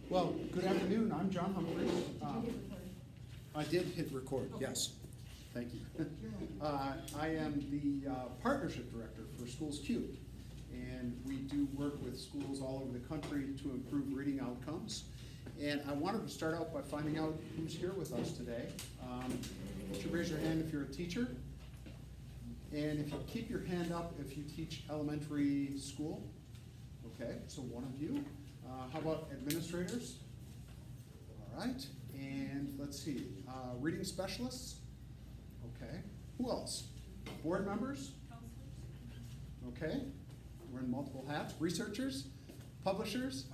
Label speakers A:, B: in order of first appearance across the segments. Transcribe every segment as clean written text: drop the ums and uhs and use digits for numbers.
A: Well, good afternoon. I'm John Humphries. I did hit record, yes. Thank you. I am the partnership director for Schools Cubed, and we do work with schools all over the country to improve reading outcomes. And I wanted to start out by finding out who's here with us today. Would you raise your hand if you're a teacher? And if you keep your hand up if you teach elementary school. Okay, so one of you. How about administrators? All right, and let's see, reading specialists? Okay, who else? Board members? Okay, we're in multiple hats. Researchers? Publishers?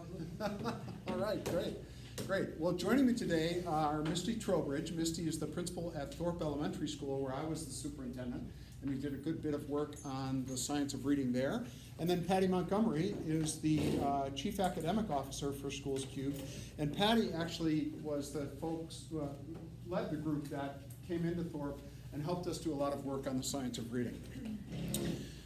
A: All right, great. Great. Well, joining me today are Misti Trowbridge. Misti is the principal at Thorpe Elementary School, where I was the superintendent, and we did a good bit of work on the science of reading there. And then Pati Montgomery is the chief academic officer for Schools Cubed. And Pati actually was the folks who led the group that came into Thorpe and helped us do a lot of work on the science of reading.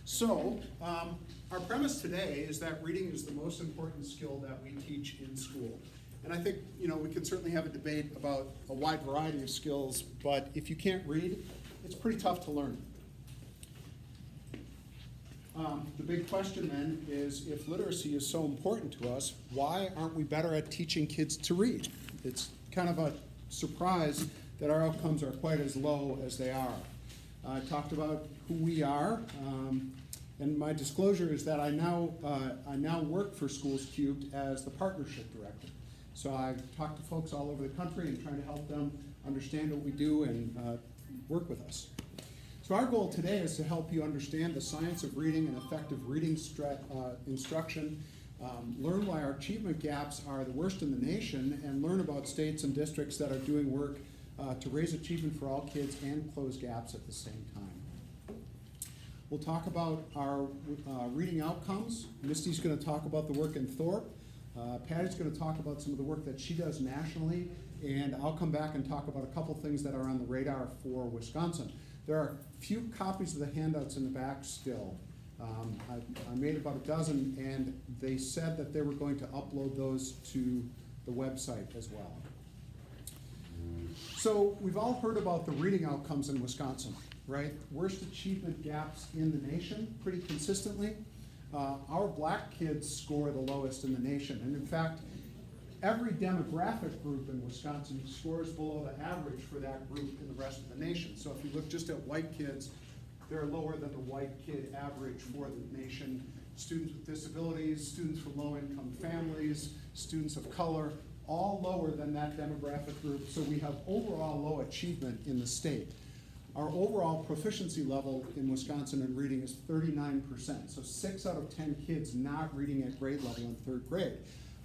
A: So, our premise today is that reading is the most important skill that we teach in school. And I think, we can certainly have a debate about a wide variety of skills, but if you can't read, it's pretty tough to learn. The big question then is, if literacy is so important to us, why aren't we better at teaching kids to read? It's kind of a surprise that our outcomes are quite as low as they are. I talked about who we are, and my disclosure is that I now work for Schools Cubed as the partnership director. So I've talked to folks all over the country and trying to help them understand what we do and work with us. So our goal today is to help you understand the science of reading and effective reading instruction, learn why our achievement gaps are the worst in the nation, and learn about states and districts that are doing work to raise achievement for all kids and close gaps at the same time. We'll talk about our reading outcomes. Misti's going to talk about the work in Thorpe. Pati's going to talk about some of the work that she does nationally, and I'll come back and talk about a couple things that are on the radar for Wisconsin. There are a few copies of the handouts in the back still. I made about a dozen, and they said that they were going to upload those to the website as well. So we've all heard about the reading outcomes in Wisconsin, right? Worst achievement gaps in the nation pretty consistently. Our black kids score the lowest in the nation, and in fact, every demographic group in Wisconsin scores below the average for that group in the rest of the nation. So if you look just at white kids, they're lower than the white kid average for the nation. Students with disabilities, students from low-income families, students of color, all lower than that demographic group. So we have overall low achievement in the state. Our overall proficiency level in Wisconsin in reading is 39%. So 6 out of 10 kids not reading at grade level in 3rd grade.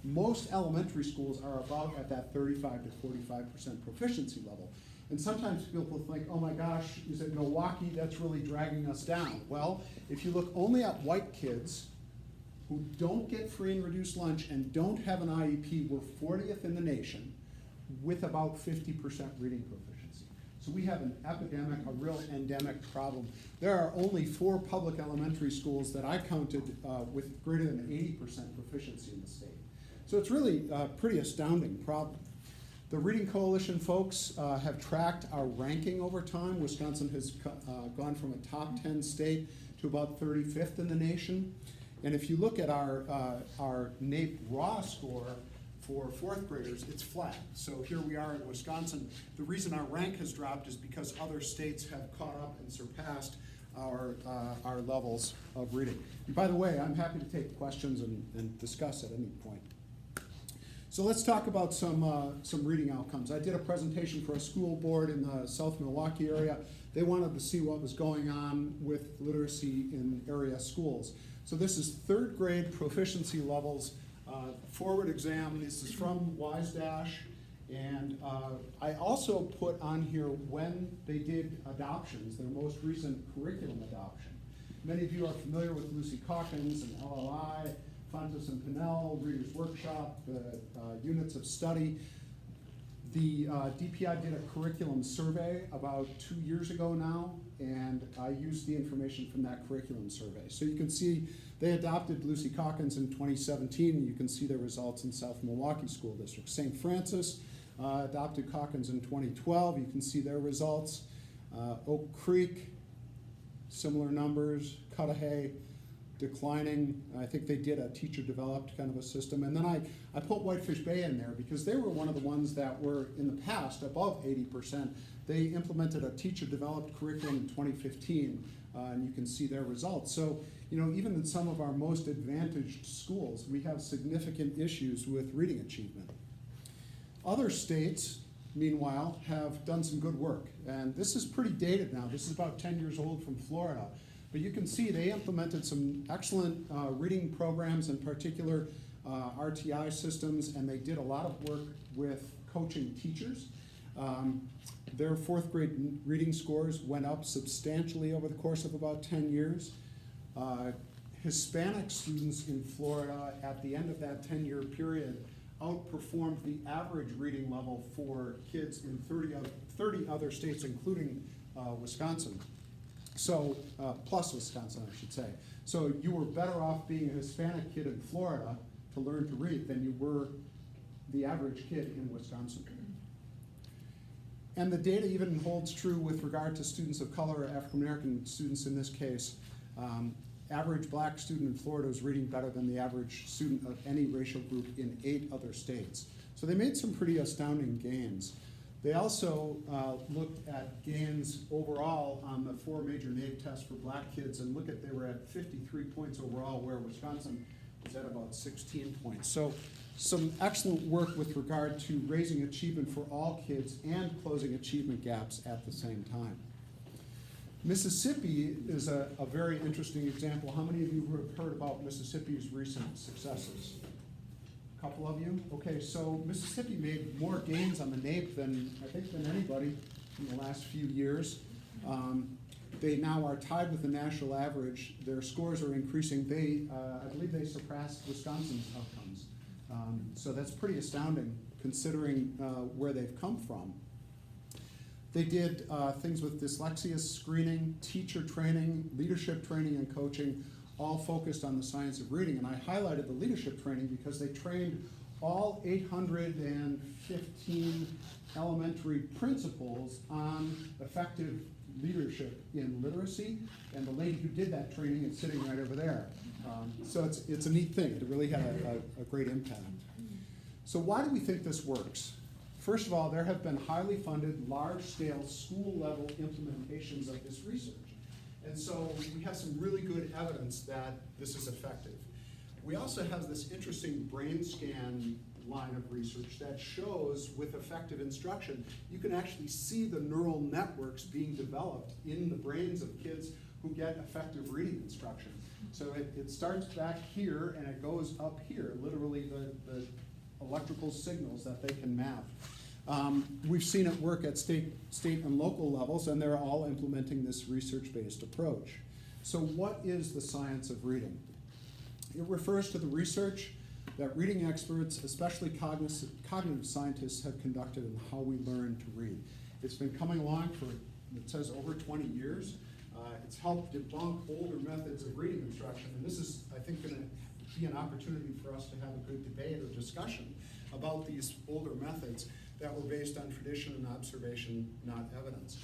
A: Most elementary schools are about at that 35 to 45% proficiency level. And sometimes people think, oh my gosh, is it Milwaukee that's really dragging us down? Well, if you look only at white kids who don't get free and reduced lunch and don't have an IEP, we're 40th in the nation with about 50% reading proficiency. So we have an epidemic, a real endemic problem. There are only 4 public elementary schools that I counted with greater than 80% proficiency in the state. So it's really a pretty astounding problem. The Reading Coalition folks have tracked our ranking over time. Wisconsin has gone from a top 10 state to about 35th in the nation. And if you look at our NAEP raw score for 4th graders, it's flat. So here we are in Wisconsin. The reason our rank has dropped is because other states have caught up and surpassed our levels of reading. And by the way, I'm happy to take questions and discuss at any point. So let's talk about some reading outcomes. I did a presentation for a school board in the South Milwaukee area. They wanted to see what was going on with literacy in area schools. So this is 3rd grade proficiency levels, forward exam. This is from WiseDash. And I also put on here when they did adoptions, their most recent curriculum adoption. Many of you are familiar with Lucy Calkins and LLI, Fontes and Pinnell, Reader's Workshop, the units of study. The DPI did a curriculum survey about 2 years ago now, and I used the information from that curriculum survey. So you can see they adopted Lucy Calkins in 2017, and you can see their results in South Milwaukee School District. St. Francis adopted Calkins in 2012. You can see their results. Oak Creek, similar numbers. Cudahy, declining. I think they did a teacher-developed kind of a system. And then I put Whitefish Bay in there because they were one of the ones that were, in the past, above 80%. They implemented a teacher-developed curriculum in 2015, and you can see their results. So, even in some of our most advantaged schools, we have significant issues with reading achievement. Other states, meanwhile, have done some good work. And this is pretty dated now. This is about 10 years old from Florida. But you can see they implemented some excellent reading programs, in particular RTI systems, and they did a lot of work with coaching teachers. Their fourth grade reading scores went up substantially over the course of about 10 years. Hispanic students in Florida at the end of that 10-year period outperformed the average reading level for kids in 30 other states, including Wisconsin. So, plus Wisconsin, I should say. So you were better off being a Hispanic kid in Florida to learn to read than you were the average kid in Wisconsin. And the data even holds true with regard to students of color, African American students in this case. Average black student in Florida is reading better than the average student of any racial group in 8 other states. So they made some pretty astounding gains. They also looked at gains overall on the 4 major NAEP tests for black kids, and they were at 53 points overall, where Wisconsin was at about 16 points. So some excellent work with regard to raising achievement for all kids and closing achievement gaps at the same time. Mississippi is a very interesting example. How many of you have heard about Mississippi's recent successes? A couple of you? Okay, so Mississippi made more gains on the NAEP than anybody in the last few years. They now are tied with the national average. Their scores are increasing. I believe they surpassed Wisconsin's outcomes. So that's pretty astounding considering where they've come from. They did things with dyslexia screening, teacher training, leadership training, and coaching, all focused on the science of reading. And I highlighted the leadership training because they trained all 815 elementary principals on effective leadership in literacy. And the lady who did that training is sitting right over there. So it's a neat thing. It really had a great impact. So why do we think this works? First of all, there have been highly funded, large-scale, school-level implementations of this research. And so we have some really good evidence that this is effective. We also have this interesting brain scan line of research that shows with effective instruction, you can actually see the neural networks being developed in the brains of kids who get effective reading instruction. So it starts back here and it goes up here, literally the electrical signals that they can map. We've seen it work at state and local levels, and they're all implementing this research-based approach. So what is the science of reading? It refers to the research that reading experts, especially cognitive scientists, have conducted in how we learn to read. It's been coming along for, it says, over 20 years. It's helped debunk older methods of reading instruction, and this is, I think, going to be an opportunity for us to have a good debate or discussion about these older methods that were based on tradition and observation, not evidence.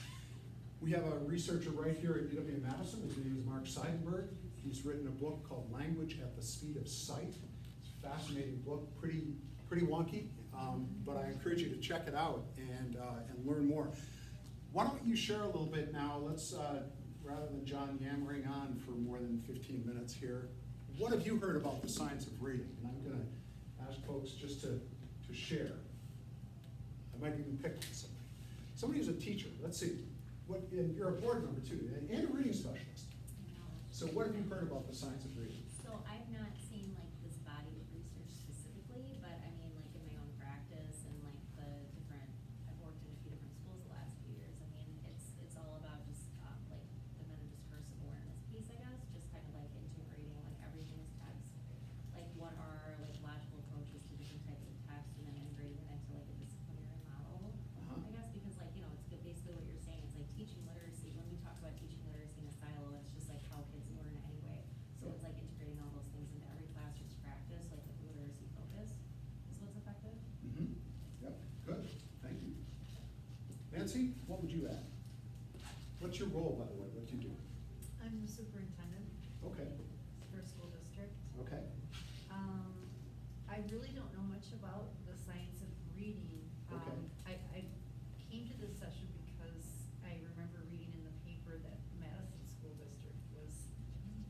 A: We have a researcher right here at UW-Madison. His name is Mark Seidenberg. He's written a book called Language at the Speed of Sight. It's a fascinating book, pretty wonky, but I encourage you to check it out and learn more. Why don't you share a little bit now? Let's, rather than John yammering on for more than 15 minutes here, what have you heard about the science of reading? And I'm going to ask folks just to share. I might even pick somebody. Somebody who's a teacher. Let's see. And you're a board member too, and a reading specialist. So what have you heard about the science of reading?
B: So I've not seen like this body of research specifically, but I mean like in my own practice and like the different, I've worked in a few different schools the last few years. I mean it's all about just like the meta-discursive awareness piece, I guess, just kind of like integrating like everything is text, like what are like logical approaches to different types of text, and then integrating it into like a disciplinary model.
A: Nancy, what would you add? What's your role, by the way? What do you do?
C: I'm the superintendent
A: Okay,
C: for a school district.
A: okay,
C: I really don't know much about the science of reading.
A: Okay.
C: I came to this session because I remember reading in the paper that Madison School District was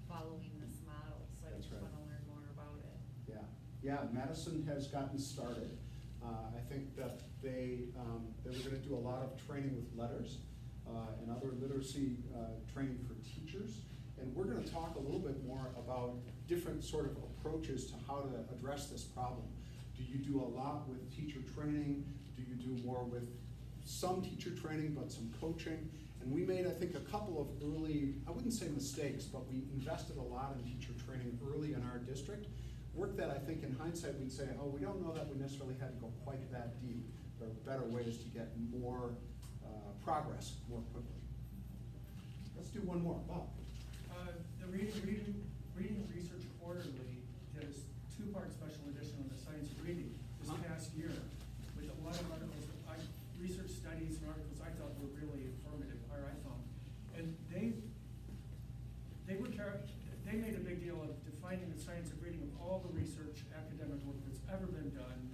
C: following this model, so I
A: That's
C: just
A: right.
C: wanna learn more about it.
A: yeah. Yeah, Madison has gotten started. I think that they were gonna do a lot of training with letters, and other literacy, training for teachers. And we're gonna talk a little bit more about different sort of approaches to how to address this problem. Do you do a lot with teacher training? Do you do more with some teacher training, but some coaching? And we made, I think, a couple of early, I wouldn't say mistakes, but we invested a lot in teacher training early in our district. Work that I think in hindsight we'd say, oh, we don't know that we necessarily had to go quite that deep. There are better ways to get more progress more quickly. Let's do one more. Bob.
D: The Reading Research Quarterly did a two-part special edition on the science of reading this past year with a lot of articles, research studies and articles I thought were really informative, or I found. And they made a big deal of defining the science of reading of all the research, academic work that's ever been done,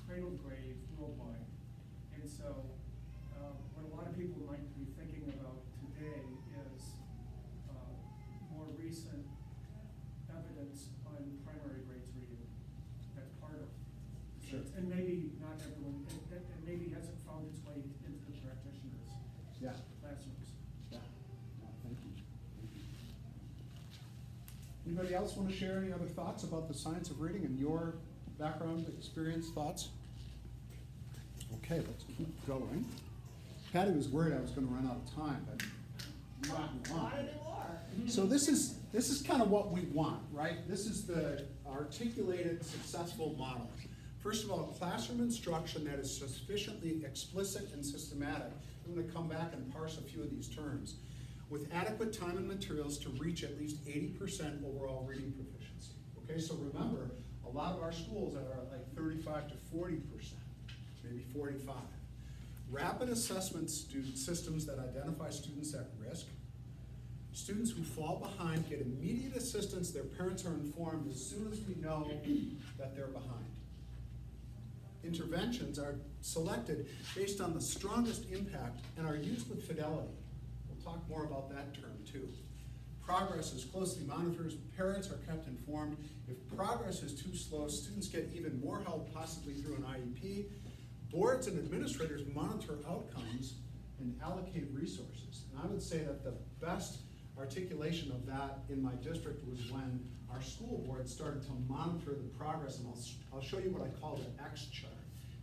D: cradle to grave, worldwide. And so, what a lot of people might be thinking about today is more recent evidence on primary grades reading. That's part of.
A: Sure.
D: And maybe not everyone, and maybe hasn't found its way into the practitioners'
A: Yeah.
D: classrooms.
A: Yeah. No, thank you. Thank you. Anybody else want to share any other thoughts about the science of reading and your background, experience, thoughts? Okay, let's keep going. Patty was worried I was going to run out of time, but you got me on. So this is kind of what we want, right? This is the articulated, successful model. First of all, classroom instruction that is sufficiently explicit and systematic. I'm going to come back and parse a few of these terms. With adequate time and materials to reach at least 80% overall reading proficiency. Okay, so remember, a lot of our schools are at like 35 to 40%, maybe 45. Rapid assessment systems that identify students at risk. Students who fall behind get immediate assistance. Their parents are informed as soon as we know that they're behind. Interventions are selected based on the strongest impact and are used with fidelity. We'll talk more about that term too. Progress is closely monitored. Parents are kept informed. If progress is too slow, students get even more help, possibly through an IEP. Boards and administrators monitor outcomes and allocate resources. And I would say that the best articulation of that in my district was when our school board started to monitor the progress, and I'll show you what I call the X chart.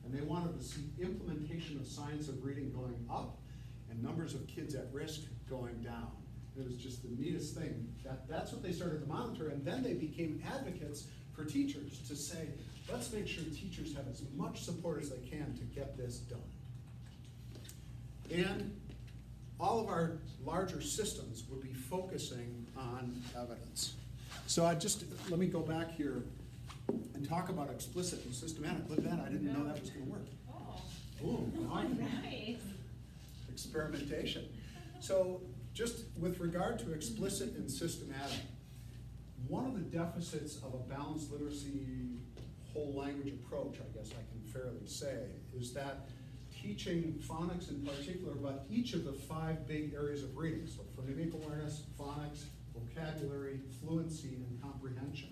A: And they wanted to see implementation of science of reading going up and numbers of kids at risk going down. It was just the neatest thing. That's what they started to monitor, and then they became advocates for teachers to say, let's make sure teachers have as much support as they can to get this done. And all of our larger systems would be focusing on evidence. So let me go back here and talk about explicit and systematic. Look at that, I didn't know that was gonna work.
B: Oh.
A: Ooh, now I can-
B: Nice.
A: experimentation. So just with regard to explicit and systematic, one of the deficits of a balanced literacy whole language approach, I guess I can fairly say, is that teaching phonics in particular, but each of the 5 big areas of reading, so phonemic awareness, phonics, vocabulary, fluency, and comprehension,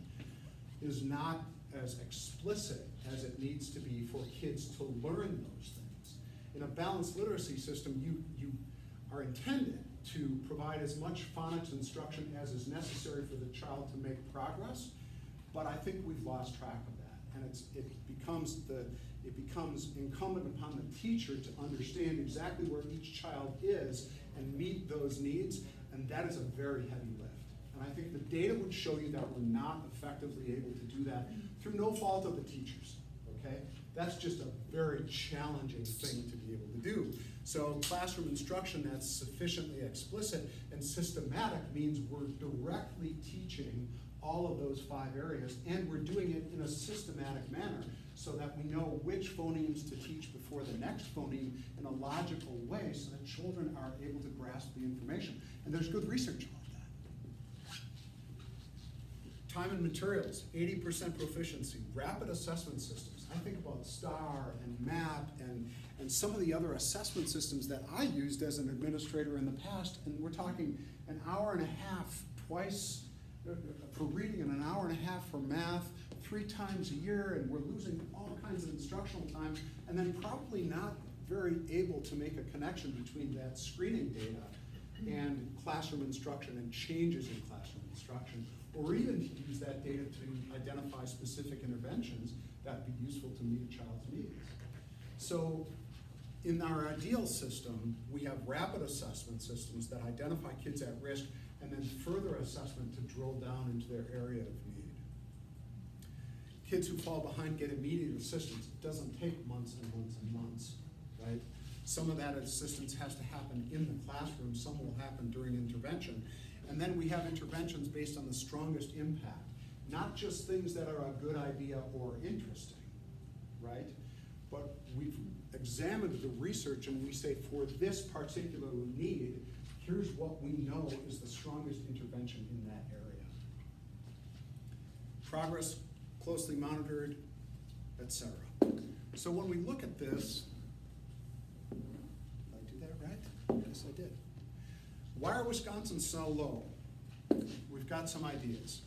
A: is not as explicit as it needs to be for kids to learn those things. In a balanced literacy system, you are intended to provide as much phonics instruction as is necessary for the child to make progress, but I think we've lost track of that. And it becomes incumbent upon the teacher to understand exactly where each child is and meet those needs, and that is a very heavy lift. And I think the data would show you that we're not effectively able to do that through no fault of the teachers, okay? That's just a very challenging thing to be able to do. So classroom instruction that's sufficiently explicit and systematic means we're directly teaching all of those 5 areas, and we're doing it in a systematic manner. so that we know which phonemes to teach before the next phoneme in a logical way so that children are able to grasp the information. And there's good research about that. Time and materials, 80% proficiency, rapid assessment systems. I think about STAR and MAP and some of the other assessment systems that I used as an administrator in the past, and we're talking an hour and a half twice for reading and an hour and a half for math, 3 times a year, and we're losing all kinds of instructional time, and then probably not very able to make a connection between that screening data and classroom instruction and changes in classroom instruction, or even to use that data to identify specific interventions that would be useful to meet a child's needs. So in our ideal system, we have rapid assessment systems that identify kids at risk and then further assessment to drill down into their area of need. Kids who fall behind get immediate assistance. It doesn't take months and months and months, right? Some of that assistance has to happen in the classroom, some will happen during intervention. And then we have interventions based on the strongest impact, not just things that are a good idea or interesting, right? But we've examined the research and we say for this particular need, here's what we know is the strongest intervention in that area. Progress closely monitored, etc. So when we look at this, did I do that right? Yes, I did. Why are Wisconsins so low? We've got some ideas.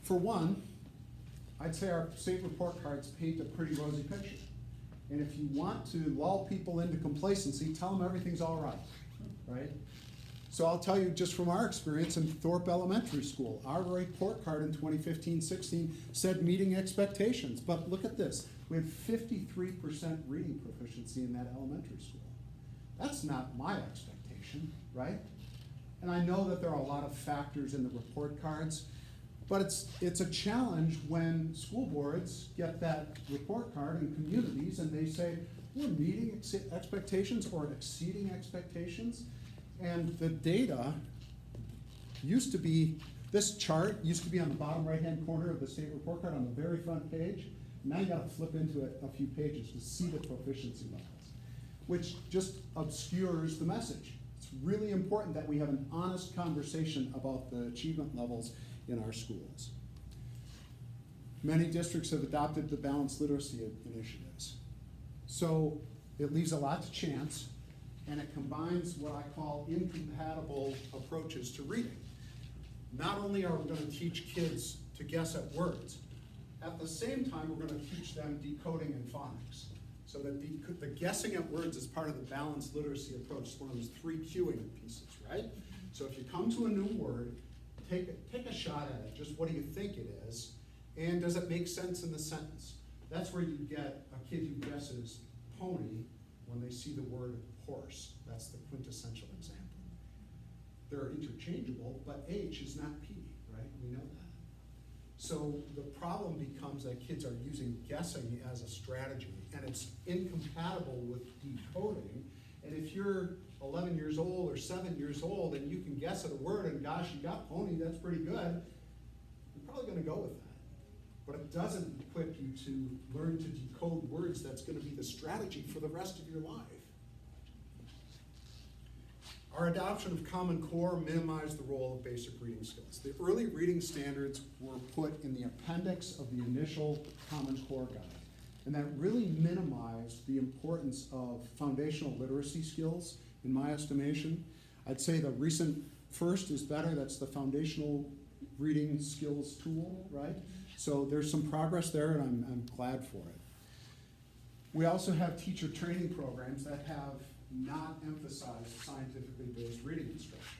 A: For one, I'd say our state report cards paint a pretty rosy picture. And if you want to lull people into complacency, tell them everything's all right, right? So I'll tell you just from our experience in Thorpe Elementary School, our report card in 2015-16 said meeting expectations, but look at this. We had 53% reading proficiency in that elementary school. That's not my expectation, right? And I know that there are a lot of factors in the report cards, but it's a challenge when school boards get that report card in communities and they say, we're meeting expectations or exceeding expectations. And the data used to be, this chart used to be on the bottom right-hand corner of the state report card on the very front page. Now you gotta flip into it a few pages to see the proficiency levels, which just obscures the message. It's really important that we have an honest conversation about the achievement levels in our schools. Many districts have adopted the balanced literacy initiatives. So it leaves a lot to chance, and it combines what I call incompatible approaches to reading. Not only are we going to teach kids to guess at words, at the same time we're going to teach them decoding and phonics. So that the guessing at words is part of the balanced literacy approach. It's one of those 3 cueing pieces, right? So if you come to a new word, take a shot at it. Just what do you think it is? And does it make sense in the sentence? That's where you get a kid who guesses pony when they see the word horse. That's the quintessential example. They're interchangeable, but H is not P, right? We know that. So the problem becomes that kids are using guessing as a strategy, and it's incompatible with decoding. And if you're 11 years old or 7 years old and you can guess at a word and gosh, you got pony, that's pretty good, you're probably gonna go with that. But it doesn't equip you to learn to decode words. That's gonna be the strategy for the rest of your life. Our adoption of Common Core minimized the role of basic reading skills. The early reading standards were put in the appendix of the initial Common Core guide. And that really minimized the importance of foundational literacy skills, in my estimation. I'd say the recent first is better. That's the foundational reading skills tool, right? So there's some progress there, and I'm glad for it. We also have teacher training programs that have not emphasized scientifically based reading instruction.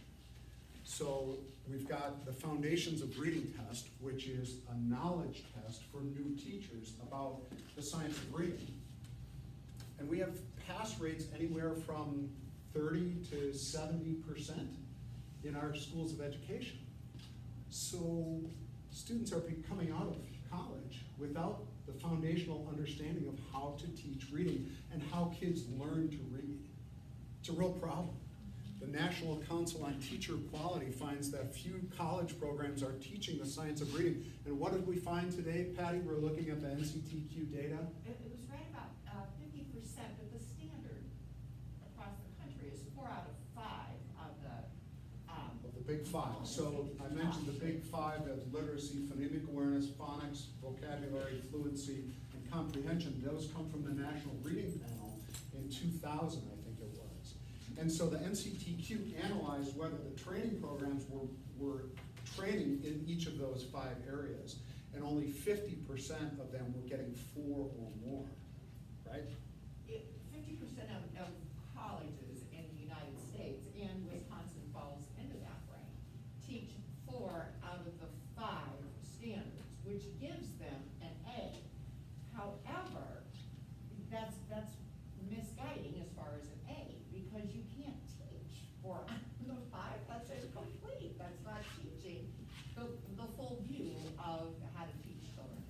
A: So we've got the Foundations of Reading test, which is a knowledge test for new teachers about the science of reading. And we have pass rates anywhere from 30 to 70% in our schools of education. So students are coming out of college without the foundational understanding of how to teach reading and how kids learn to read. It's a real problem. The National Council on Teacher Quality finds that few college programs are teaching the science of reading. And what did we find today, Patty? We're looking at the NCTQ data.
E: It was right about 50%, but the standard across the country is 4 out of 5 of
A: Of the big five. So I mentioned the big five of literacy, phonemic awareness, phonics, vocabulary, fluency, and comprehension. Those come from the National Reading Panel in 2000, I think it was. And so the NCTQ analyzed whether the training programs were training in each of those 5 areas. And only 50% of them were getting 4 or more, right?
E: 50% of colleges in the United States, and Wisconsin falls into that range, teach 4 out of the 5 standards, which gives them an A. However, that's misguiding as far as an A, because you can't teach 4 out of the 5. That's incomplete. That's not teaching the full view of how to teach children.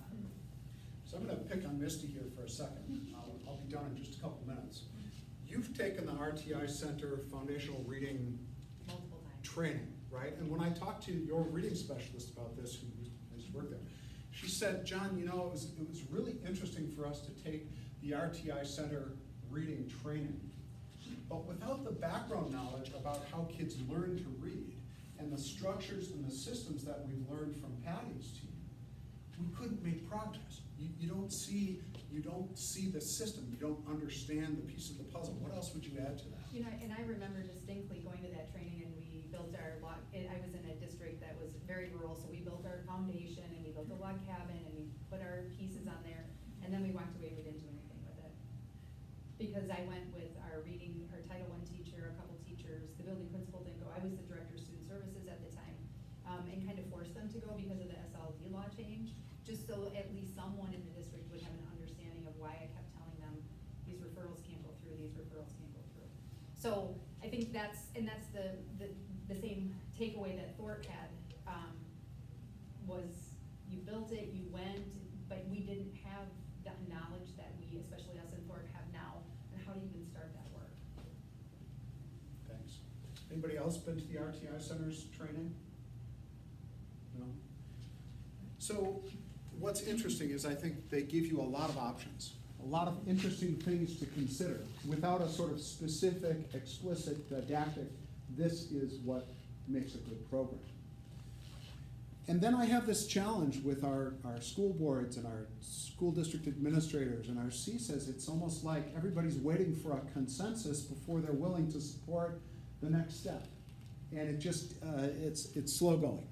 A: So I'm going to pick on Misti here for a second. I'll be done in just a couple minutes. You've taken the RTI Center Foundational Reading
C: Multiple times.
A: training, right? And when I talked to your reading specialist about this, who has worked there, she said, John, you know, it was really interesting for us to take the RTI Center reading training, but without the background knowledge about how kids learn to read and the structures and the systems that we've learned from Patty's team, we couldn't make progress. You don't see the system. You don't understand the piece of the puzzle. What else would you add to that?
F: You know, and I remember distinctly going to that training, and we built our log, I was in a district that was very rural, so we built our foundation, and we built a log cabin, and we put our pieces on there, and then we walked away, we didn't do anything with it. Because I went with our Title I teacher, a couple teachers, the building principal didn't go, I was the director of student services at the time, and kind of forced them to go because of the SLD law change, just so at least someone in the district would have an understanding of why I kept telling them, these referrals can't go through, these referrals can't go through. So I think that's the same takeaway that Thorpe had, was you built it, you went, but we didn't have the knowledge that we, especially us in Thorpe, have now, and how to even start that work.
A: Thanks. Anybody else been to the RTI Center's training? No? So what's interesting is I think they give you a lot of options, a lot of interesting things to consider without a sort of specific, explicit didactic, this is what makes a good program. And then I have this challenge with our school boards and our school district administrators and our CSAs. It's almost like everybody's waiting for a consensus before they're willing to support the next step. And it just, it's slow going.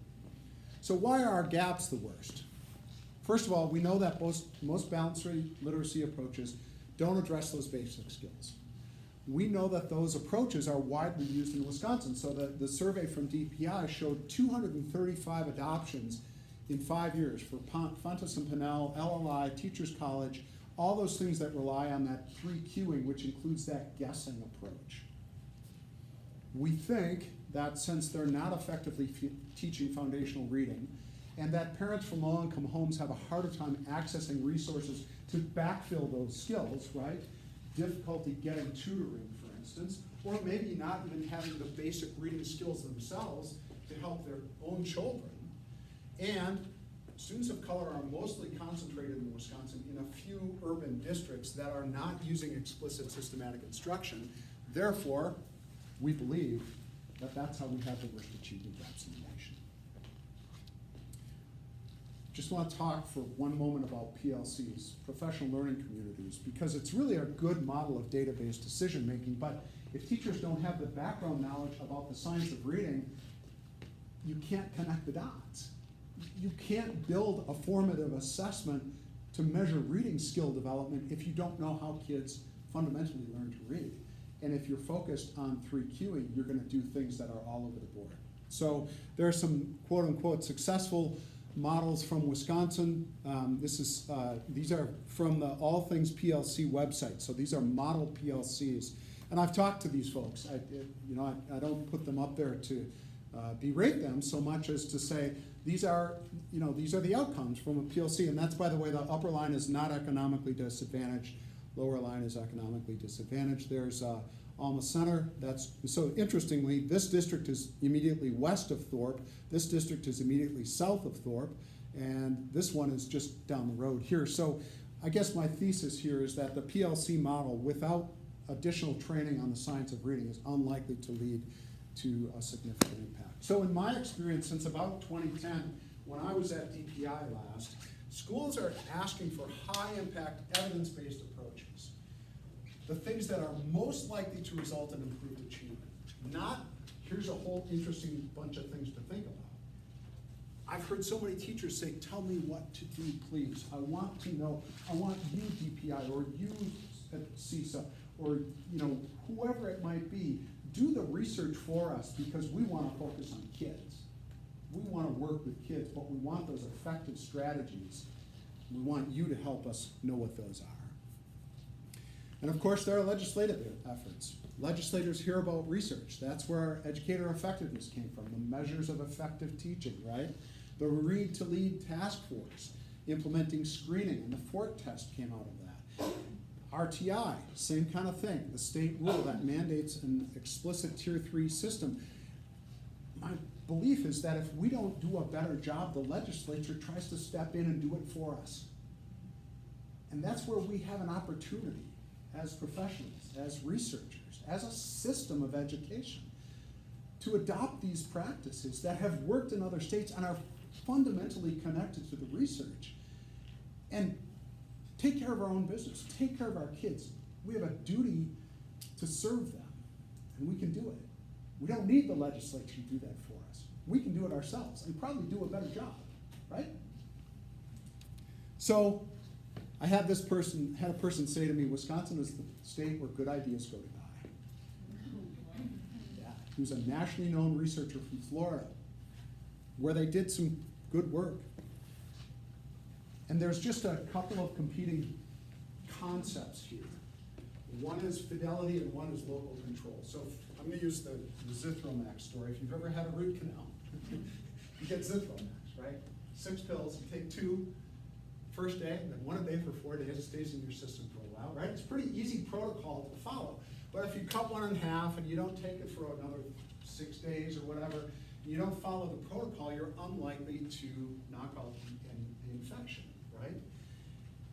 A: So why are our gaps the worst? First of all, we know that most balanced literacy approaches don't address those basic skills. We know that those approaches are widely used in Wisconsin. So the survey from DPI showed 235 adoptions in 5 years for Fountas and Pinnell, LLI, Teachers College, all those things that rely on that 3Qing, which includes that guessing approach. We think that since they're not effectively teaching foundational reading, and that parents from low-income homes have a harder time accessing resources to backfill those skills, right? Difficulty getting tutoring, for instance, or maybe not even having the basic reading skills themselves to help their own children. And students of color are mostly concentrated in Wisconsin in a few urban districts that are not using explicit systematic instruction. Therefore, we believe that that's how we have the worst achievement gaps in the nation. Just want to talk for one moment about PLCs, professional learning communities, because it's really a good model of database decision making, but if teachers don't have the background knowledge about the science of reading, you can't connect the dots. You can't build a formative assessment to measure reading skill development if you don't know how kids fundamentally learn to read. And if you're focused on 3Qing, you're going to do things that are all over the board. So there are some quote unquote successful models from Wisconsin. These are from the All Things PLC website. So these are model PLCs. And I've talked to these folks. I don't put them up there to berate them so much as to say, these are the outcomes from a PLC. And that's, by the way, the upper line is not economically disadvantaged. Lower line is economically disadvantaged. There's Alma Center. So interestingly, this district is immediately west of Thorpe, this district is immediately south of Thorpe, and this one is just down the road here. So I guess my thesis here is that the PLC model, without additional training on the science of reading, is unlikely to lead to a significant impact. So in my experience, since about 2010, when I was at DPI last, schools are asking for high-impact, evidence-based approaches. The things that are most likely to result in improved achievement. Not, here's a whole interesting bunch of things to think about. I've heard so many teachers say, tell me what to do, please. I want to know, I want you, DPI, or you at CISA, or whoever it might be, do the research for us because we want to focus on kids. We want to work with kids, but we want those effective strategies. We want you to help us know what those are. And of course, there are legislative efforts. Legislators hear about research. That's where our educator effectiveness came from, the measures of effective teaching, right? The Read to Lead task force, implementing screening, and the Fort test came out of that. RTI, same kind of thing, the state rule that mandates an explicit Tier 3 system. My belief is that if we don't do a better job, the legislature tries to step in and do it for us. And that's where we have an opportunity as professionals, as researchers, as a system of education, to adopt these practices that have worked in other states and are fundamentally connected to the research, and take care of our own business, take care of our kids. We have a duty to serve them, and we can do it. We don't need the legislature to do that for us. We can do it ourselves and probably do a better job, right? So I had a person say to me, Wisconsin is the state where good ideas go to die. Yeah, he was a nationally known researcher from Florida, where they did some good work. And there's just a couple of competing concepts here. One is fidelity and one is local control. So I'm going to use the Zithromax story. If you've ever had a root canal, you get Zithromax, right? 6 pills, you take 2 first day, and then 1 a day for 4 days. It stays in your system for a while, right? It's a pretty easy protocol to follow. But if you cut 1 in half and you don't take it for another 6 days or whatever, you don't follow the protocol, you're unlikely to knock out the infection, right?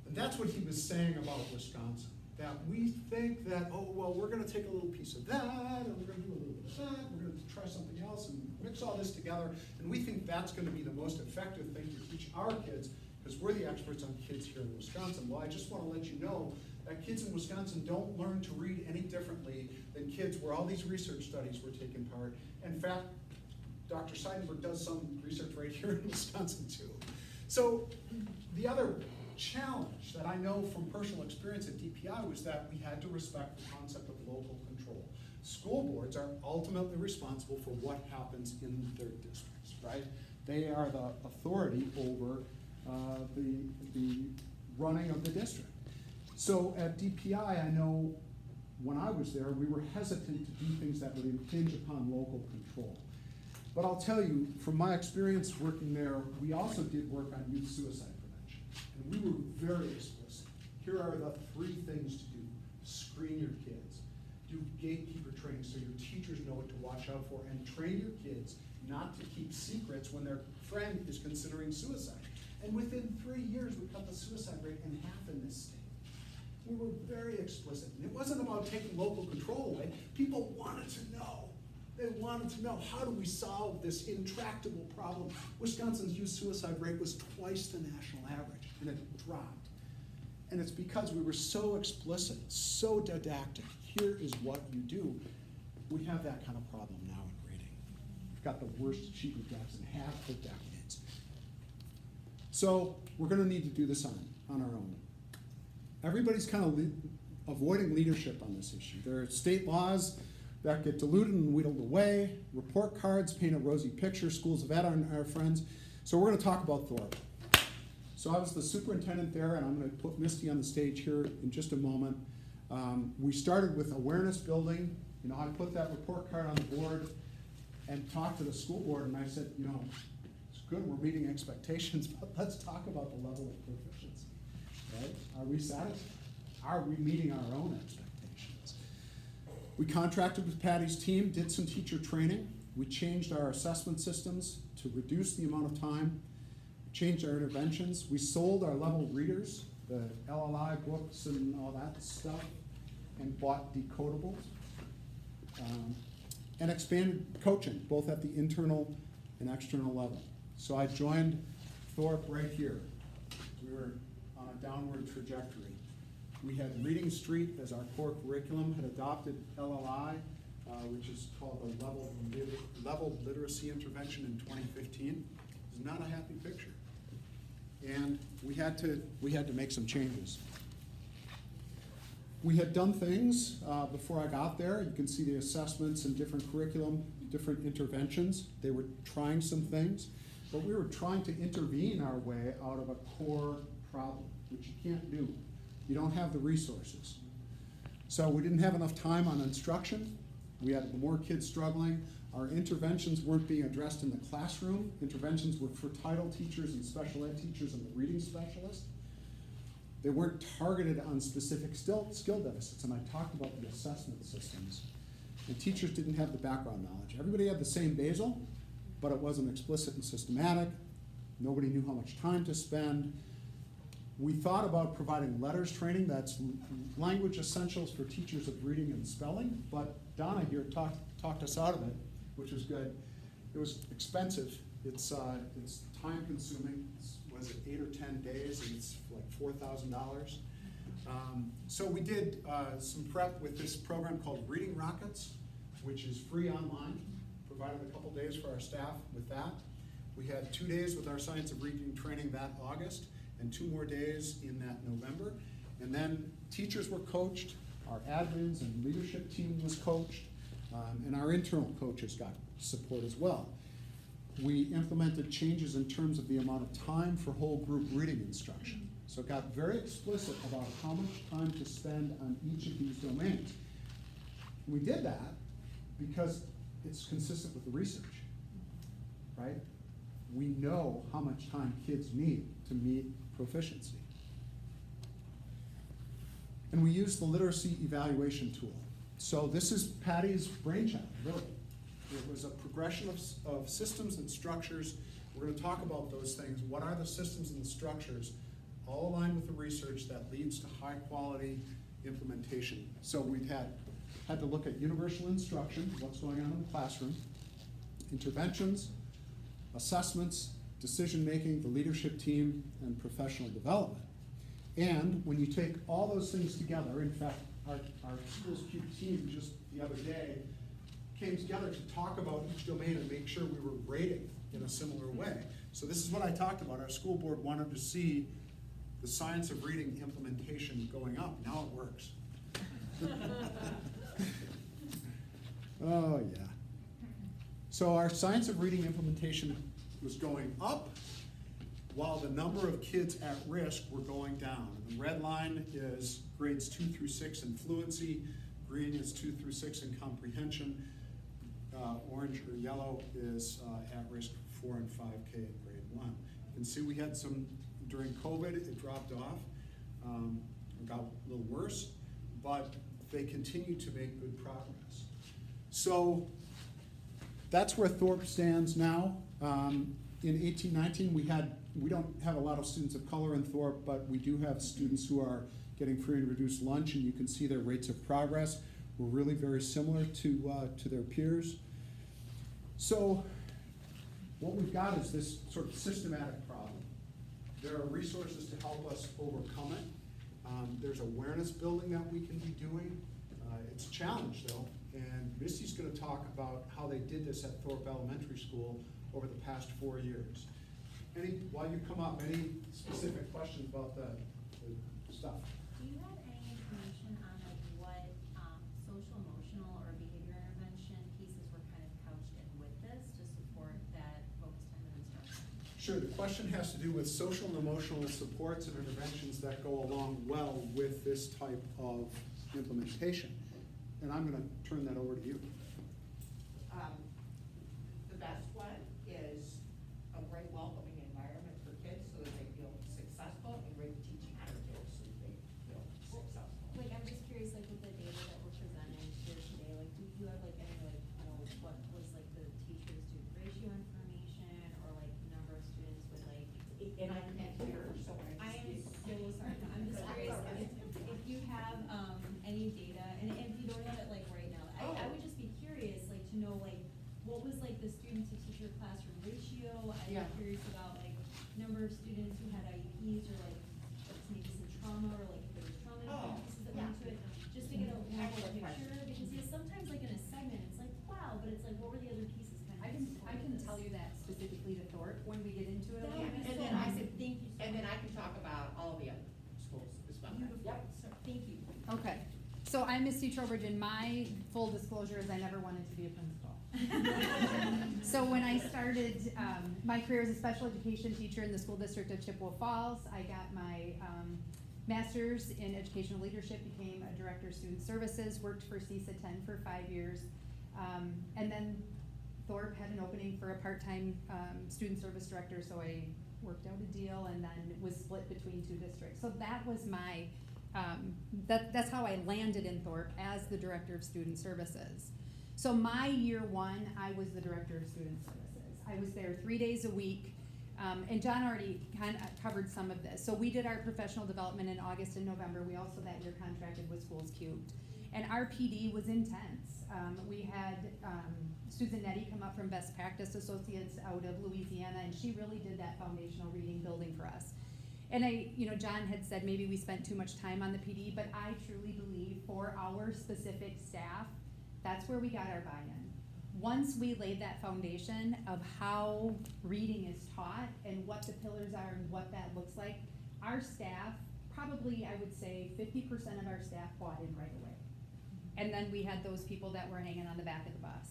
A: And that's what he was saying about Wisconsin. That we think that, oh, well, we're going to take a little piece of that, and we're going to do a little bit of that, we're going to try something else and mix all this together, and we think that's going to be the most effective thing to teach our kids, because we're the experts on kids here in Wisconsin. Well, I just want to let you know that kids in Wisconsin don't learn to read any differently than kids where all these research studies were taking part. In fact, Dr. Seidenberg does some research right here in Wisconsin too. So the other challenge that I know from personal experience at DPI was that we had to respect the concept of local control. School boards are ultimately responsible for what happens in their districts, right? They are the authority over the running of the district. So at DPI, I know when I was there, we were hesitant to do things that would impinge upon local control. But I'll tell you, from my experience working there, we also did work on youth suicide prevention. And we were very explicit. Here are the 3 things to do. Screen your kids. Do gatekeeper training so your teachers know what to watch out for, and train your kids not to keep secrets when their friend is considering suicide. And within 3 years, we cut the suicide rate in half in this state. We were very explicit. And it wasn't about taking local control away. People wanted to know. They wanted to know, how do we solve this intractable problem? Wisconsin's youth suicide rate was twice the national average, and it dropped. And it's because we were so explicit, so didactic. Here is what you do. We have that kind of problem now in reading. We've got the worst achievement gaps in half the decades. So we're going to need to do this on our own. Everybody's kind of avoiding leadership on this issue. There are state laws that get diluted and wheedled away. Report cards paint a rosy picture. Schools of ed aren't our friends. So we're going to talk about Thorpe. So I was the superintendent there, and I'm going to put Misti on the stage here in just a moment. We started with awareness building. I put that report card on the board and talked to the school board, and I said, it's good we're meeting expectations, but let's talk about the level of proficiency, right? Are we satisfied? Are we meeting our own expectations? We contracted with Patty's team, did some teacher training. We changed our assessment systems to reduce the amount of time, changed our interventions. We sold our level readers, the LLI books and all that stuff, and bought decodables. And expanded coaching, both at the internal and external level. So I joined Thorpe right here. We were on a downward trajectory. We had Reading Street as our core curriculum, had adopted LLI, which is called the Level Literacy Intervention in 2015. It's not a happy picture. And we had to make some changes. We had done things before I got there. You can see the assessments and different curriculum, different interventions. They were trying some things, but we were trying to intervene our way out of a core problem, which you can't do. You don't have the resources. So we didn't have enough time on instruction. We had more kids struggling. Our interventions weren't being addressed in the classroom. Interventions were for title teachers and special ed teachers and the reading specialist. They weren't targeted on specific skill deficits, and I talked about the assessment systems. And teachers didn't have the background knowledge. Everybody had the same basal, but it wasn't explicit and systematic. Nobody knew how much time to spend. We thought about providing letters training, that's language essentials for teachers of reading and spelling, but Donna here talked us out of it, which was good. It was expensive. It's time consuming. Was it 8 or 10 days, and it's like $4,000. So we did some prep with this program called Reading Rockets, which is free online. Provided a couple days for our staff with that. We had 2 days with our Science of Reading training that August, and 2 more days in that November. And then teachers were coached, our admins and leadership team was coached, and our internal coaches got support as well. We implemented changes in terms of the amount of time for whole group reading instruction. So it got very explicit about how much time to spend on each of these domains. We did that because it's consistent with the research, right? We know how much time kids need to meet proficiency. And we use the literacy evaluation tool. So this is Patty's brainchild, really. It was a progression of systems and structures. We're going to talk about those things. What are the systems and the structures, all aligned with the research that leads to high quality implementation? So we've had to look at universal instruction, what's going on in the classroom, interventions, assessments, decision making, the leadership team, and professional development. And when you take all those things together, in fact, our Schools Cube team just the other day came together to talk about each domain and make sure we were rating in a similar way. So this is what I talked about. Our school board wanted to see the Science of Reading implementation going up. Now it works. Oh, yeah. So our Science of Reading implementation was going up while the number of kids at risk were going down. And the red line is grades 2 through 6 in fluency, green is 2 through 6 in comprehension, orange or yellow is at risk 4 and 5K at grade 1. You can see we had some, during COVID, it dropped off, it got a little worse, but they continue to make good progress. So that's where Thorpe stands now. In 1819, we don't have a lot of students of color in Thorpe, but we do have students who are getting free and reduced lunch, and you can see their rates of progress were really very similar to their peers. So what we've got is this sort of systematic problem. There are resources to help us overcome it. There's awareness building that we can be doing. It's a challenge though, and Misti's going to talk about how they did this at Thorpe Elementary School over the past 4 years. While you come up, any specific questions about the stuff?
B: Do you have any information on like what social, emotional, or behavior intervention pieces were kind of couched in with this to support that focused time and instruction?
A: Sure, the question has to do with social and emotional supports and interventions that go along well with this type of implementation. And I'm going to turn that over to you.
E: The best one is a great welcoming environment for kids so that they feel successful, and great teaching materials so that they feel successful.
B: Like, I'm just curious, like with the data that we're presenting here today,
E: and I can't hear, so
B: I am
E: excuse
B: so sorry, I'm just curious if you have, any data, and if you don't have it like right now, I would just be curious, like, to know, like, what was like the student to teacher classroom ratio? I'm
E: Yeah.
B: curious about like number of students who had IEPs or like maybe some trauma or like if there was trauma pieces that went into it, just to get a more
E: Excellent
B: picture, because yeah, sometimes like in a segment, it's like, wow, but it's like, what were the other pieces kind of?
F: I can tell you that specifically to Thorpe when we get into it.
B: That
F: a
B: would
F: little
B: be
F: bit.
B: so
E: then I
B: awesome,
E: could-
B: thank you so much.
E: and then I can talk about all the other schools as well.
B: Beautiful,
E: Yep.
B: so, thank you.
F: Okay, so I'm Misti Trowbridge, and my full disclosure is I never wanted to be a principal. So when I started, my career as a special education teacher in the school district of Chippewa Falls, I got my master's in educational leadership, became a director of student services, worked for CISA 10 for 5 years. And then Thorpe had an opening for a part-time student service director, so I worked out a deal and then was split between 2 districts. So that was my, that's how I landed in Thorpe as the director of student services. So my year 1, I was the director of student services. I was there 3 days a week, and John already kind of covered some of this. So we did our professional development in August and November. We also that year contracted with Schools Cubed. And our PD was intense. We had Susan Nettie come up from Best Practice Associates out of Louisiana, and she really did that foundational reading building for us. And John had said maybe we spent too much time on the PD, but I truly believe for our specific staff, that's where we got our buy-in. Once we laid that foundation of how reading is taught and what the pillars are and what that looks like, our staff, probably I would say 50% of our staff bought in right away. And then we had those people that were hanging on the back of the bus.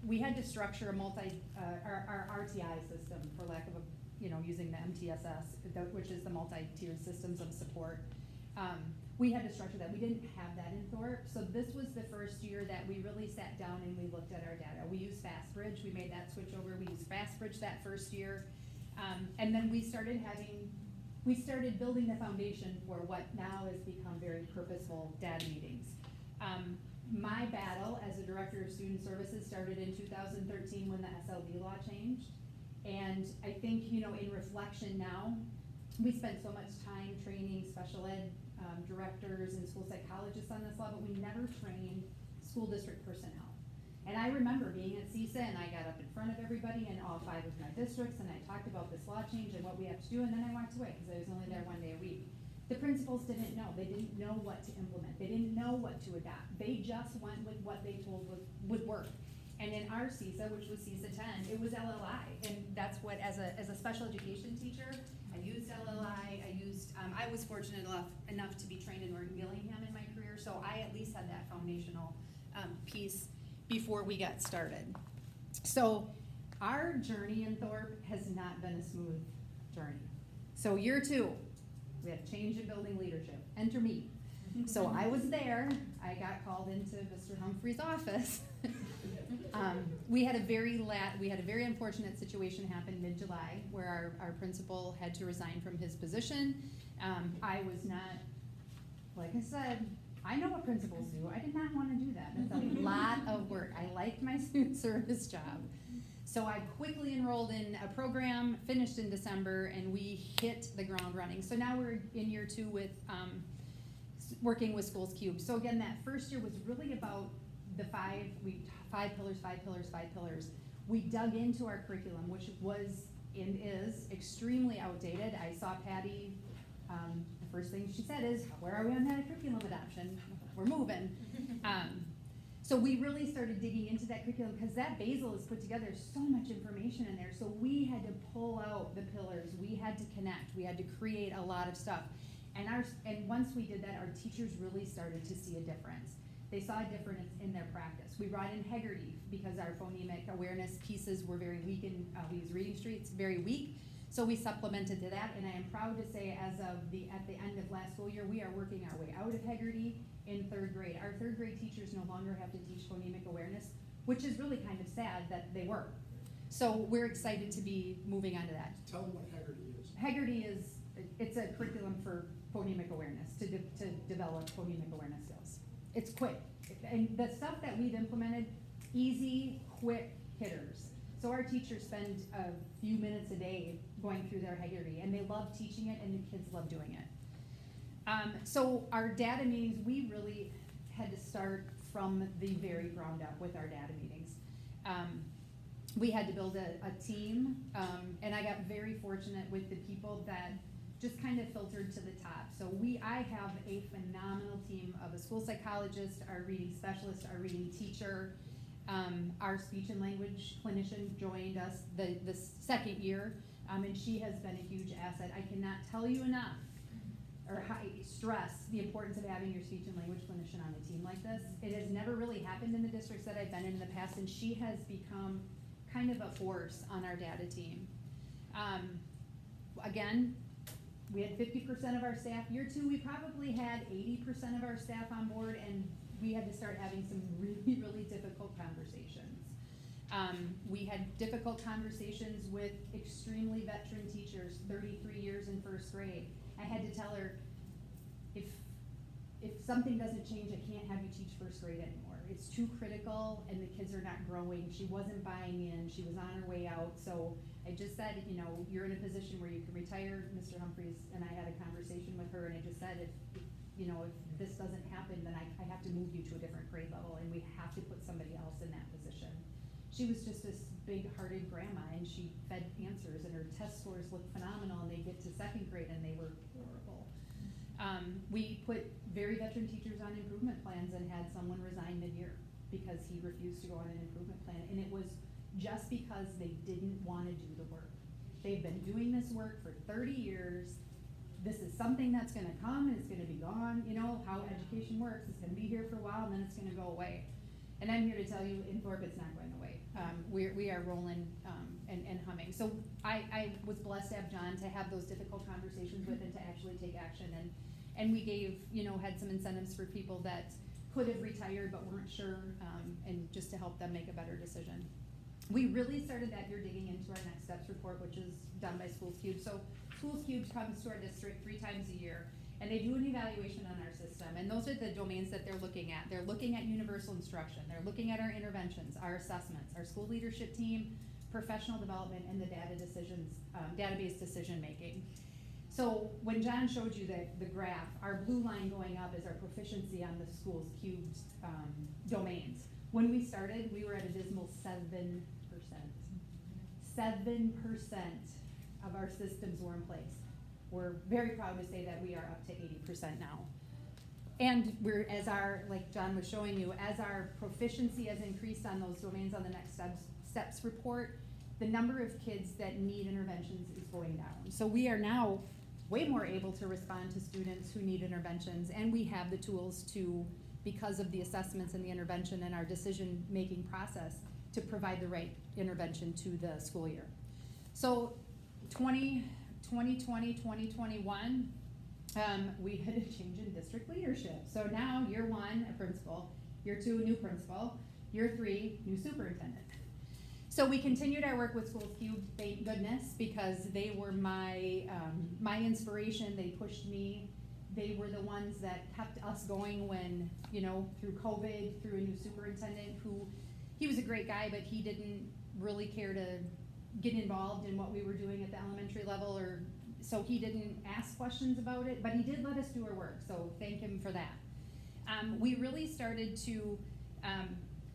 F: We had to structure our RTI system, for lack of using the MTSS, which is the multi-tiered systems of support. We had to structure that. We didn't have that in Thorpe, so this was the first year that we really sat down and we looked at our data. We used FastBridge. We made that switch over. We used FastBridge that first year, and then we started building the foundation for what now has become very purposeful data meetings. My battle as a director of student services started in 2013 when the SLD law changed. And I think, in reflection now, we spent so much time training special ed directors and school psychologists on this law, but we never trained school district personnel. And I remember being at CISA, and I got up in front of everybody in all 5 of my districts, and I talked about this law change and what we have to do, and then I walked away, because I was only there 1 day a week. The principals didn't know. They didn't know what to implement. They didn't know what to adopt. They just went with what they told would work. And in our CISA, which was CISA 10, it was LLI. And that's what, as a special education teacher, I used LLI. I was fortunate enough to be trained in Norton Gillingham in my career, so I at least had that foundational piece before we got started. So our journey in Thorpe has not been a smooth journey. So year 2, we had a change in building leadership. Enter me. So I was there. I got called into Mr. Humphries' office. We had a very unfortunate situation happen mid-July where our principal had to resign from his position. I was not, like I said, I know what principals do. I did not want to do that. That's a lot of work. I liked my student service job. So I quickly enrolled in a program, finished in December, and we hit the ground running. So now we're in year 2 with working with Schools Cubed. So again, that first year was really about the 5 pillars. We dug into our curriculum, which was and is extremely outdated. I saw Pati, the first thing she said is, where are we on that curriculum adoption? We're moving. So we really started digging into that curriculum because that Basel is put together, so much information in there. So we had to pull out the pillars. We had to connect. We had to create a lot of stuff. And once we did that, our teachers really started to see a difference. They saw a difference in their practice. We brought in Hegarty because our phonemic awareness pieces were very weak, and we use Reading Streets very weak. So we supplemented to that, and I am proud to say as of at the end of last school year, we are working our way out of Hegarty in 3rd grade. Our 3rd grade teachers no longer have to teach phonemic awareness, which is really kind of sad that they were. So we're excited to be moving on to that.
A: Tell them what Hegarty is.
F: Hegarty it's a curriculum for phonemic awareness, to develop phonemic awareness skills. It's quick. And the stuff that we've implemented, easy, quick hitters. So our teachers spend a few minutes a day going through their Haggerty, and they love teaching it, and the kids love doing it. So our data meetings, we really had to start from the very ground up with our data meetings. We had to build a team, and I got very fortunate with the people that just kind of filtered to the top. So I have a phenomenal team of a school psychologist, our reading specialist, our reading teacher, our speech and language clinician joined us the second year, and she has been a huge asset. I cannot tell you enough, or stress the importance of having your speech and language clinician on a team like this. It has never really happened in the districts that I've been in the past, and she has become kind of a force on our data team. Again, we had 50% of our staff. Year 2, we probably had 80% of our staff on board, and we had to start having some really, really difficult conversations. We had difficult conversations with extremely veteran teachers, 33 years in first grade. I had to tell her, if something doesn't change, I can't have you teach first grade anymore. It's too critical, and the kids are not growing. She wasn't buying in. She was on her way out. So I just said, you're in a position where you can retire. Mr. Humphries and I had a conversation with her, and I just said, if this doesn't happen, then I have to move you to a different grade level, and we have to put somebody else in that position. She was just this big-hearted grandma, and she fed answers, and her test scores looked phenomenal, and they get to second grade, and they were horrible. We put very veteran teachers on improvement plans and had someone resign mid-year because he refused to go on an improvement plan, and it was just because they didn't want to do the work. They've been doing this work for 30 years. This is something that's going to come and it's going to be gone. You know how education works. It's going to be here for a while, and then it's going to go away. And I'm here to tell you, in Thorpe, it's not going away. We are rolling and humming. So I was blessed to have John to have those difficult conversations with and to actually take action. And we gave, had some incentives for people that could have retired but weren't sure, and just to help them make a better decision. We really started that year digging into our next steps report, which is done by Schools Cubed. So Schools Cubed comes to our district 3 times a year, and they do an evaluation on our system. And those are the domains that they're looking at. They're looking at universal instruction. They're looking at our interventions, our assessments, our school leadership team, professional development, and the database decision making. So when John showed you the graph, our blue line going up is our proficiency on the Schools Cubed domains. When we started, we were at a dismal 7%. 7% of our systems were in place. We're very proud to say that we are up to 80% now. And like John was showing you, as our proficiency has increased on those domains on the next steps report, the number of kids that need interventions is going down. So we are now way more able to respond to students who need interventions, and we have the tools to, because of the assessments and the intervention and our decision-making process, to provide the right intervention to the school year. So 2020, 2021, we had a change in district leadership. So now year 1, a principal, year 2, a new principal, year 3, new superintendent. So we continued our work with Schools Cubed, thank goodness, because they were my inspiration. They pushed me. They were the ones that kept us going when, through COVID, through a new superintendent who, he was a great guy, but he didn't really care to get involved in what we were doing at the elementary level, so he didn't ask questions about it, but he did let us do our work, so thank him for that. We really started to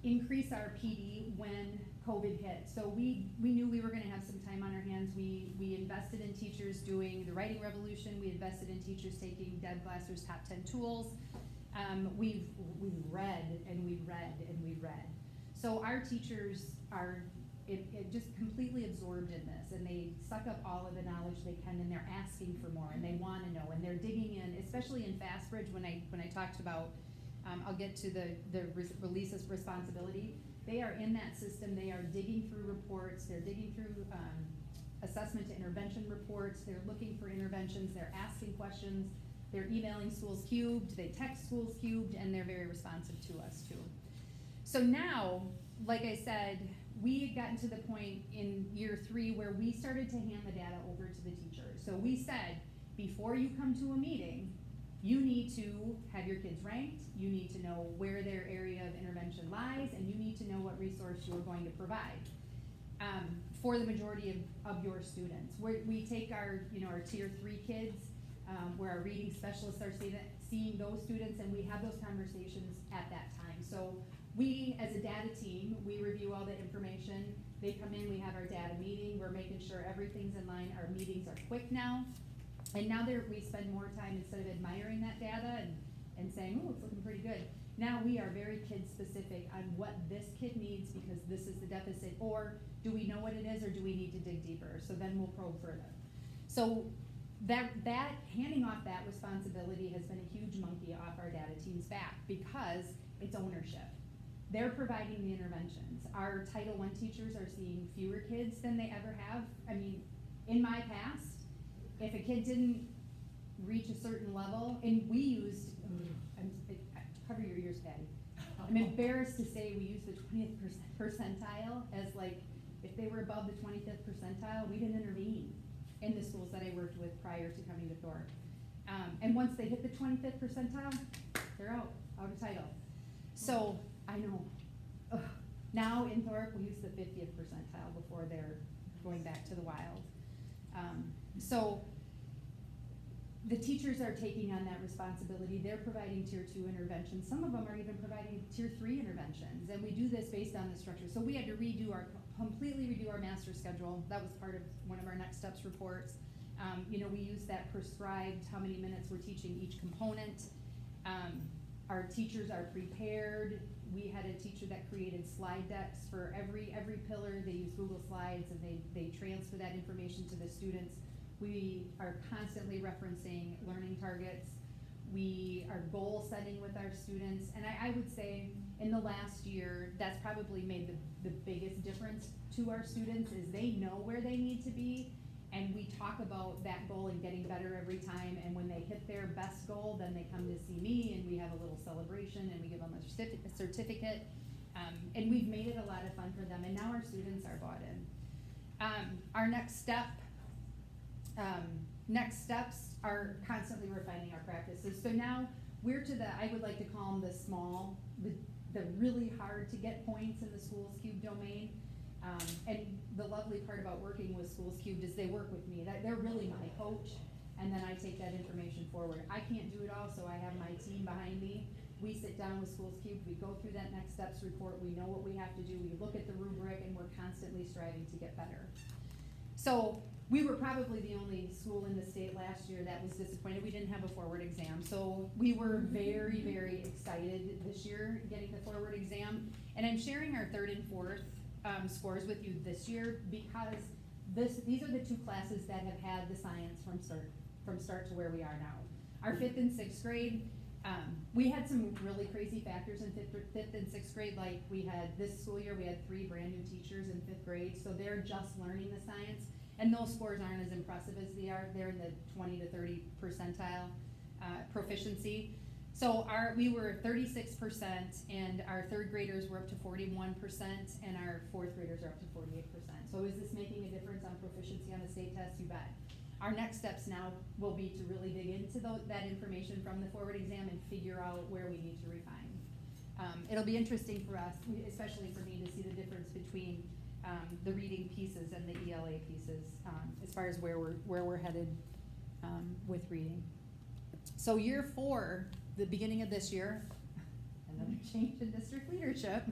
F: increase our PD when COVID hit. So we knew we were going to have some time on our hands. We invested in teachers doing the writing revolution. We invested in teachers taking Deb Glasser's top 10 tools. We read and we read and we read. So our teachers are just completely absorbed in this, and they suck up all of the knowledge they can, and they're asking for more, and they want to know, and they're digging in, especially in Fastbridge. When I talked about, I'll get to the release of responsibility. They are in that system. They are digging through reports. They're digging through assessment to intervention reports. They're looking for interventions. They're asking questions. They're emailing Schools Cubed. They text Schools Cubed, and they're very responsive to us too. So now, like I said, we had gotten to the point in year 3 where we started to hand the data over to the teachers. So we said, before you come to a meeting, you need to have your kids ranked, you need to know where their area of intervention lies, and you need to know what resource you're going to provide. for the majority of your students. We take our, our tier 3 kids, where our reading specialists are seeing those students, and we have those conversations at that time. So we, as a data team, we review all the information. They come in, we have our data meeting, we're making sure everything's in line. Our meetings are quick now. And now we spend more time, instead of admiring that data and saying, oh, it's looking pretty good. Now we are very kid-specific on what this kid needs because this is the deficit, or do we know what it is, or do we need to dig deeper? So then we'll probe further. So that handing off that responsibility has been a huge monkey off our data team's back because it's ownership. They're providing the interventions. Our Title I teachers are seeing fewer kids than they ever have. I mean, in my past, if a kid didn't reach a certain level, and we used, cover your ears, Patty. I'm embarrassed to say we used the 20th percentile as like, if they were above the 25th percentile, we didn't intervene in the schools that I worked with prior to coming to Thorpe. And once they hit the 25th percentile, they're out of title. So, I know. Ugh. Now in Thorpe, we use the 50th percentile before they're going back to the wild. So the teachers are taking on that responsibility. They're providing tier 2 interventions. Some of them are even providing tier 3 interventions, and we do this based on the structure. So we had to completely redo our master schedule. That was part of one of our next steps reports. We use that prescribed how many minutes we're teaching each component. Our teachers are prepared. We had a teacher that created slide decks for every pillar. They use Google Slides, and they transfer that information to the students. We are constantly referencing learning targets. We are goal setting with our students. And I would say in the last year, that's probably made the biggest difference to our students is they know where they need to be. And we talk about that goal and getting better every time. And when they hit their best goal, then they come to see me, and we have a little celebration, and we give them a certificate. And we've made it a lot of fun for them. And now our students are bought in. Our next steps are constantly refining our practices. So now we're to I would like to call them the really hard to get points in the Schools Cubed domain. And the lovely part about working with Schools Cubed is they work with me. They're really my coach, and then I take that information forward. I can't do it all, so I have my team behind me. We sit down with Schools Cubed, we go through that next steps report, we know what we have to do, we look at the rubric, and we're constantly striving to get better. So we were probably the only school in the state last year that was disappointed we didn't have a forward exam. So we were very, very excited this year getting the forward exam. And I'm sharing our 3rd and 4th scores with you this year because these are the 2 classes that have had the science from start to where we are now. Our 5th and 6th grade, we had some really crazy factors in 5th and 6th grade. Like we had this school year, we had 3 brand new teachers in 5th grade, so they're just learning the science. And those scores aren't as impressive as they're in the 20 to 30 percentile proficiency. So we were 36%, and our 3rd graders were up to 41%, and our 4th graders are up to 48%. So is this making a difference on proficiency on the state test? You bet. Our next steps now will be to really dig into that information from the forward exam and figure out where we need to refine. It'll be interesting for us, especially for me, to see the difference between the reading pieces and the ELA pieces as far as where we're headed with reading. So year 4, the beginning of this year, another change in district leadership.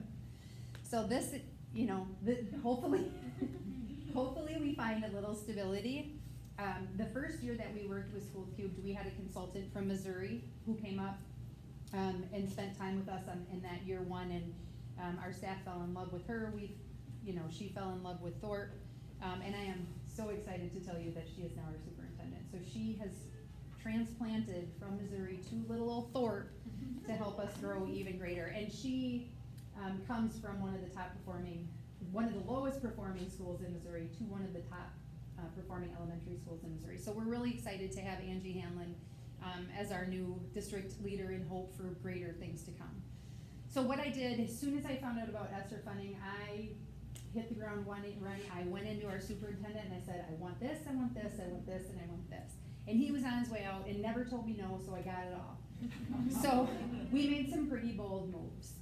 F: So this, hopefully we find a little stability. The first year that we worked with Schools Cubed, we had a consultant from Missouri who came up and spent time with us in that year 1, and our staff fell in love with her. She fell in love with Thorpe, and I am so excited to tell you that she is now our superintendent. So she has transplanted from Missouri to little old Thorpe to help us grow even greater. And she comes from one of the lowest performing schools in Missouri to one of the top performing elementary schools in Missouri. So we're really excited to have Angie Hanlon as our new district leader and hope for greater things to come. So what I did, as soon as I found out about ESSER funding, I hit the ground running. I went into our superintendent and I said, I want this, I want this, I want this, and I want this. And he was on his way out and never told me no, so I got it all. So we made some pretty bold moves.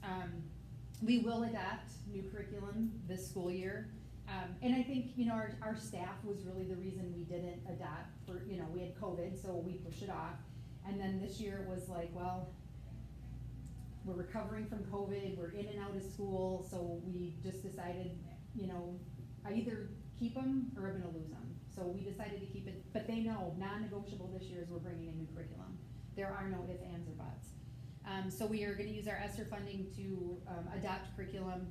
F: We will adopt new curriculum this school year. And I think, you know, our staff was really the reason we didn't adopt for, you know, we had COVID, so we pushed it off. And then this year was like, well, we're recovering from COVID, we're in and out of school, so we just decided, you know, I either keep them or I'm gonna lose them. So we decided to keep it, but they know, non-negotiable this year is we're bringing in new curriculum. There are no ifs, ands, or buts. So we are gonna use our ESSER funding to adopt curriculum.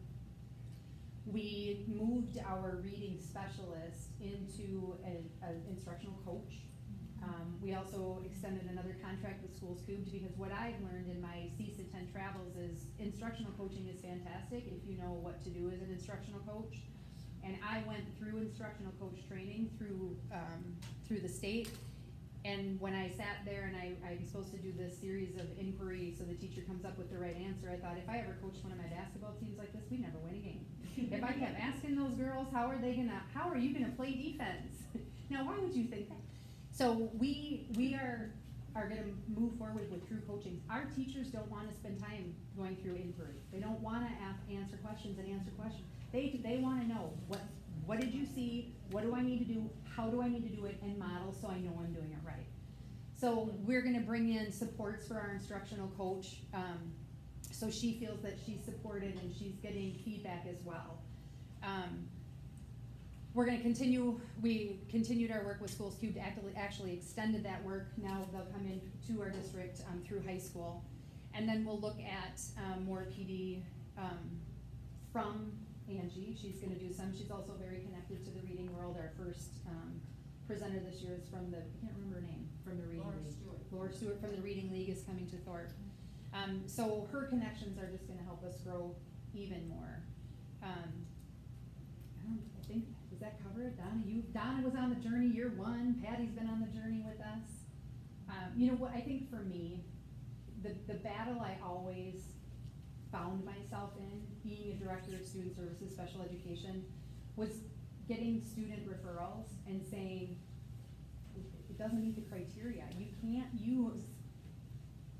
F: We moved our reading specialist into an instructional coach. We also extended another contract with Schools Cubed, because what I've learned in my CSA 10 travels is instructional coaching is fantastic if you know what to do as an instructional coach. And I went through instructional coach training through the state. And when I sat there and I'm supposed to do this series of inquiry so the teacher comes up with the right answer, I thought, if I ever coached one of my basketball teams like this, we'd never win a game. If I kept asking those girls, how are you gonna play defense? Now, why would you think that? So we are gonna move forward with true coaching. Our teachers don't wanna spend time going through inquiry. They don't wanna answer questions and answer questions. They wanna know, what did you see? What do I need to do? How do I need to do it? And model so I know I'm doing it right. So we're gonna bring in supports for our instructional coach, so she feels that she's supported and she's getting feedback as well. We're gonna we continued our work with Schools Cubed, actually extended that work. Now they'll come in to our district through high school. And then we'll look at more PD from Angie. She's gonna do some. She's also very connected to the reading world. Our first presenter this year is from I can't remember her name, from the Reading League. Laura Stewart from the Reading League is coming to Thorpe. So her connections are just gonna help us grow even more. I think, does that cover it? Donna was on the journey year one. Patty's been on the journey with us. You know what, I think for me, the battle I always found myself in, being a director of student services, special education, was getting student referrals and saying, it doesn't meet the criteria. You can't use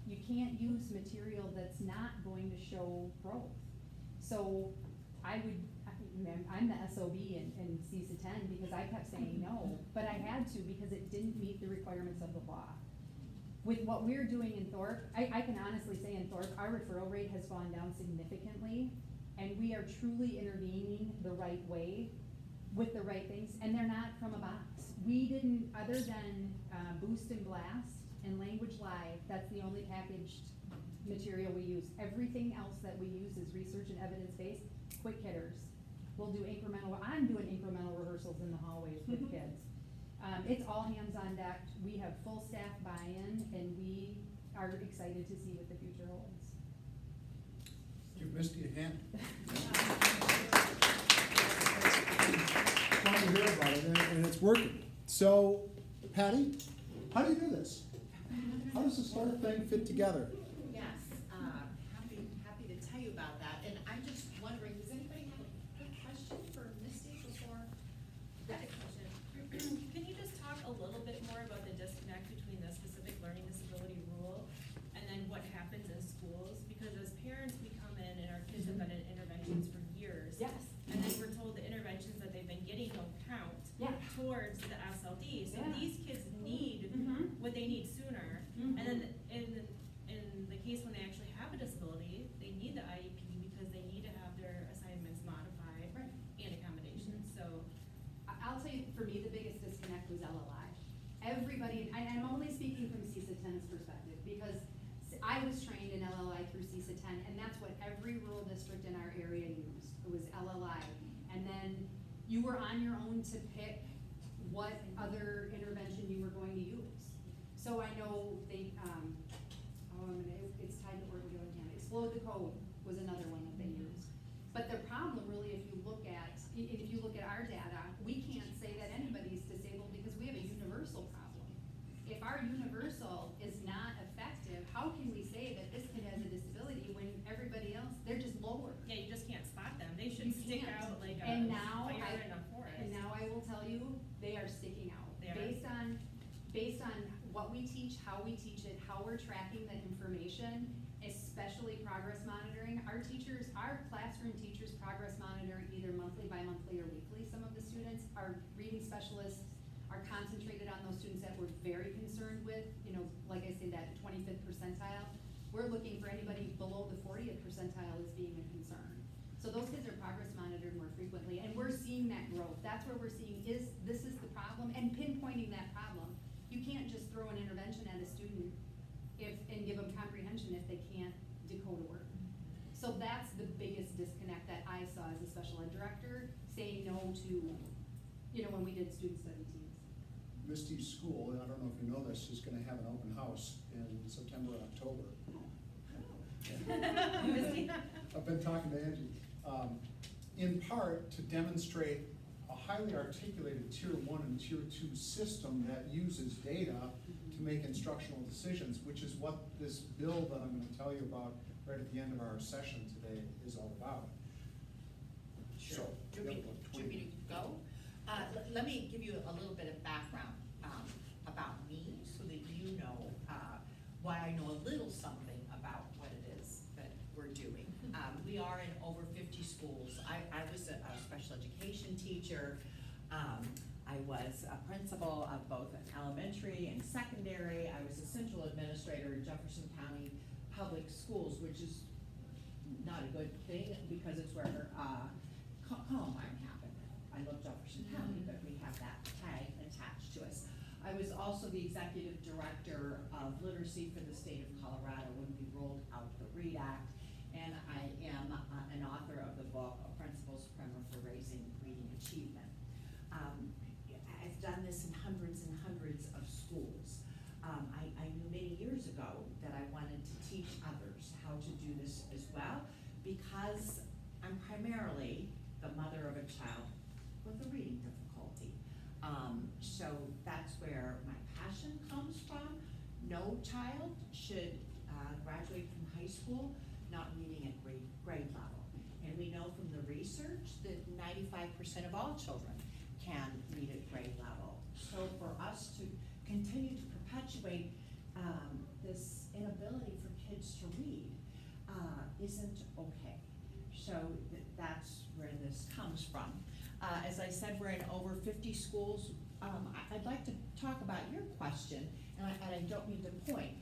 F: material that's not going to show growth. So I'm the SOB in CSA 10 because I kept saying no, but I had to because it didn't meet the requirements of the law. With what we're doing in Thorpe, I can honestly say in Thorpe, our referral rate has gone down significantly, and we are truly intervening the right way with the right things, and they're not from a box. We didn't, other than Boost and Blast and Language Live, that's the only packaged material we use. Everything else that we use is research and evidence-based, quick hitters. We'll do I'm doing incremental rehearsals in the hallways with kids. It's all hands on deck. We have full staff buy-in, and we are excited to see what the future holds.
A: Give Misti a hand. Fun to hear about it, and it's working. So, Pati, how do you do this? How does this whole thing fit together?
E: Yes, happy to tell you about that, and I'm just wondering, does anybody have a quick question for Misti before?
G: I have a question. Can you just talk a little bit more about the disconnect between the specific learning disability rule and then what happens in schools? Because as parents, we come in and our kids have been in interventions for years.
F: Yes.
G: And then we're told the interventions that they've been getting don't count towards the SLD. So these kids need what they need sooner. And then in the case when they actually have a disability, they need the IEP because they need to have their assignments modified and accommodations. So
F: I'll tell you, for me, the biggest disconnect was LLI. Everybody, and I'm only speaking from CSA 10's perspective, because I was trained in LLI through CSA 10, and that's what every rural district in our area used. It was LLI. And then you were on your own to pick what other intervention you were going to use. So I know it's tied to Orton Gilligan. Explode the Code was another one that they used. But the problem really, if you look at our data, we can't say that anybody's disabled because we have a universal problem. If our universal is not effective, how can we say that this kid has a disability when everybody else, they're just lower?
G: yeah, you just can't spot them. They should
F: You
G: stick
F: can't.
G: out like a
F: And now
G: fire in a forest.
F: And now I will tell you, they are sticking out.
G: They are?
F: Based on what we teach, how we teach it, how we're tracking the information, especially progress monitoring. Our classroom teachers progress monitor either monthly, bi-monthly, or weekly specialists are concentrated on those students that we're very concerned with, you know, like I say, that 25th percentile. We're looking for anybody below the 40th percentile as being a concern. So those kids are progress monitored more frequently, and we're seeing that growth. That's where we're seeing this is the problem, and pinpointing that problem. You can't just throw an intervention at a student and give them comprehension if they can't decode a word. So that's the biggest disconnect that I saw as a special ed director, saying no to, you know, when we did student study teams.
A: Misti's school, and I don't know if you know this, is gonna have an open house in September or October.
G: Misti?
A: I've been talking to Angie, in part to demonstrate a highly articulated tier 1 and tier 2 system that uses data to make instructional decisions, which is what this bill that I'm gonna tell you about right at the end of our session today is all about.
E: Sure.
A: So,
E: Do you want me to go? Let me give you a little bit of background about me so that you know why I know a little something about what it is that we're doing. We are in over 50 schools. I was a special education teacher. I was a principal of both an elementary and secondary. I was a central administrator in Jefferson County Public Schools, which is not a good thing because it's where Columbine happened. I love Jefferson County, but we have that tag attached to us. I was also the executive director of literacy for the state of Colorado when we rolled out the READ Act, and I am an author of the book, A Principal's Primer for Raising Reading Achievement. I've done this in hundreds and hundreds of schools. I knew many years ago that I wanted to teach others how to do this as well, because I'm primarily the mother of a child with a reading difficulty. So that's where my passion comes from. No child should graduate from high school not reading at grade level. And we know from the research that 95% of all children can read at grade level. So for us to continue to perpetuate this inability for kids to read isn't okay. So that's where this comes from. As I said, we're in over 50 schools. I'd like to talk about your question, and I don't mean to point,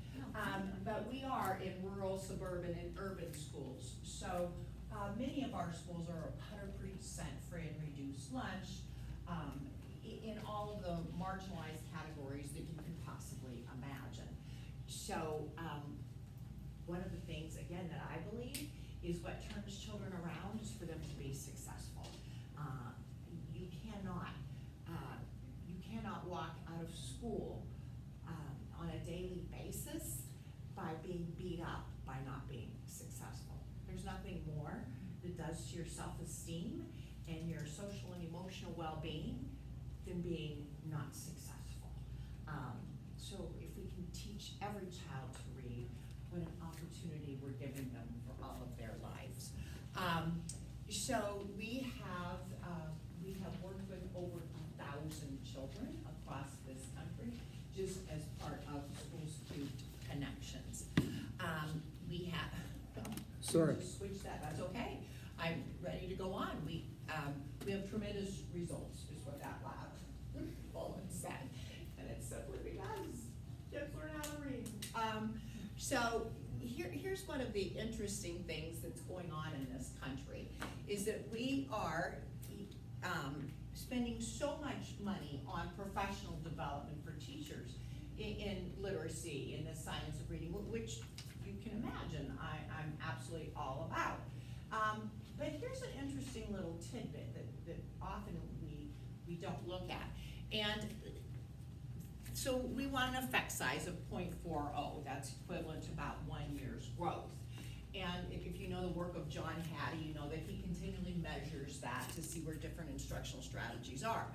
E: but we are in rural, suburban, and urban schools. So many of our schools are 100% free and reduced lunch in all of the marginalized categories that you could possibly imagine. So one of the things, again, that I believe is what turns children around is for them to be successful. You cannot walk out of school on a daily basis by being beat up by not being successful. There's nothing more that does to your self-esteem and your social and emotional well-being than being not successful. So if we can teach every child to read, what an opportunity we're giving them for all of their lives. So we have worked with over 1,000 children across this country, just as part of Schools Cubed Connections. We have,
A: Sorry.
E: switch that, that's okay. I'm ready to go on. We have tremendous results, is what that lab Bolin said. And it's simply because kids learn how to read. So here's one of the interesting things that's going on in this country, is that we are spending so much money on professional development for teachers in literacy, in the science of reading, which you can imagine I'm absolutely all about. But here's an interesting little tidbit that often we don't look at. And so we want an effect size of 0.40. That's equivalent to about 1 year's growth. And if you know the work of John Hattie, you know that he continually measures that to see where different instructional strategies are.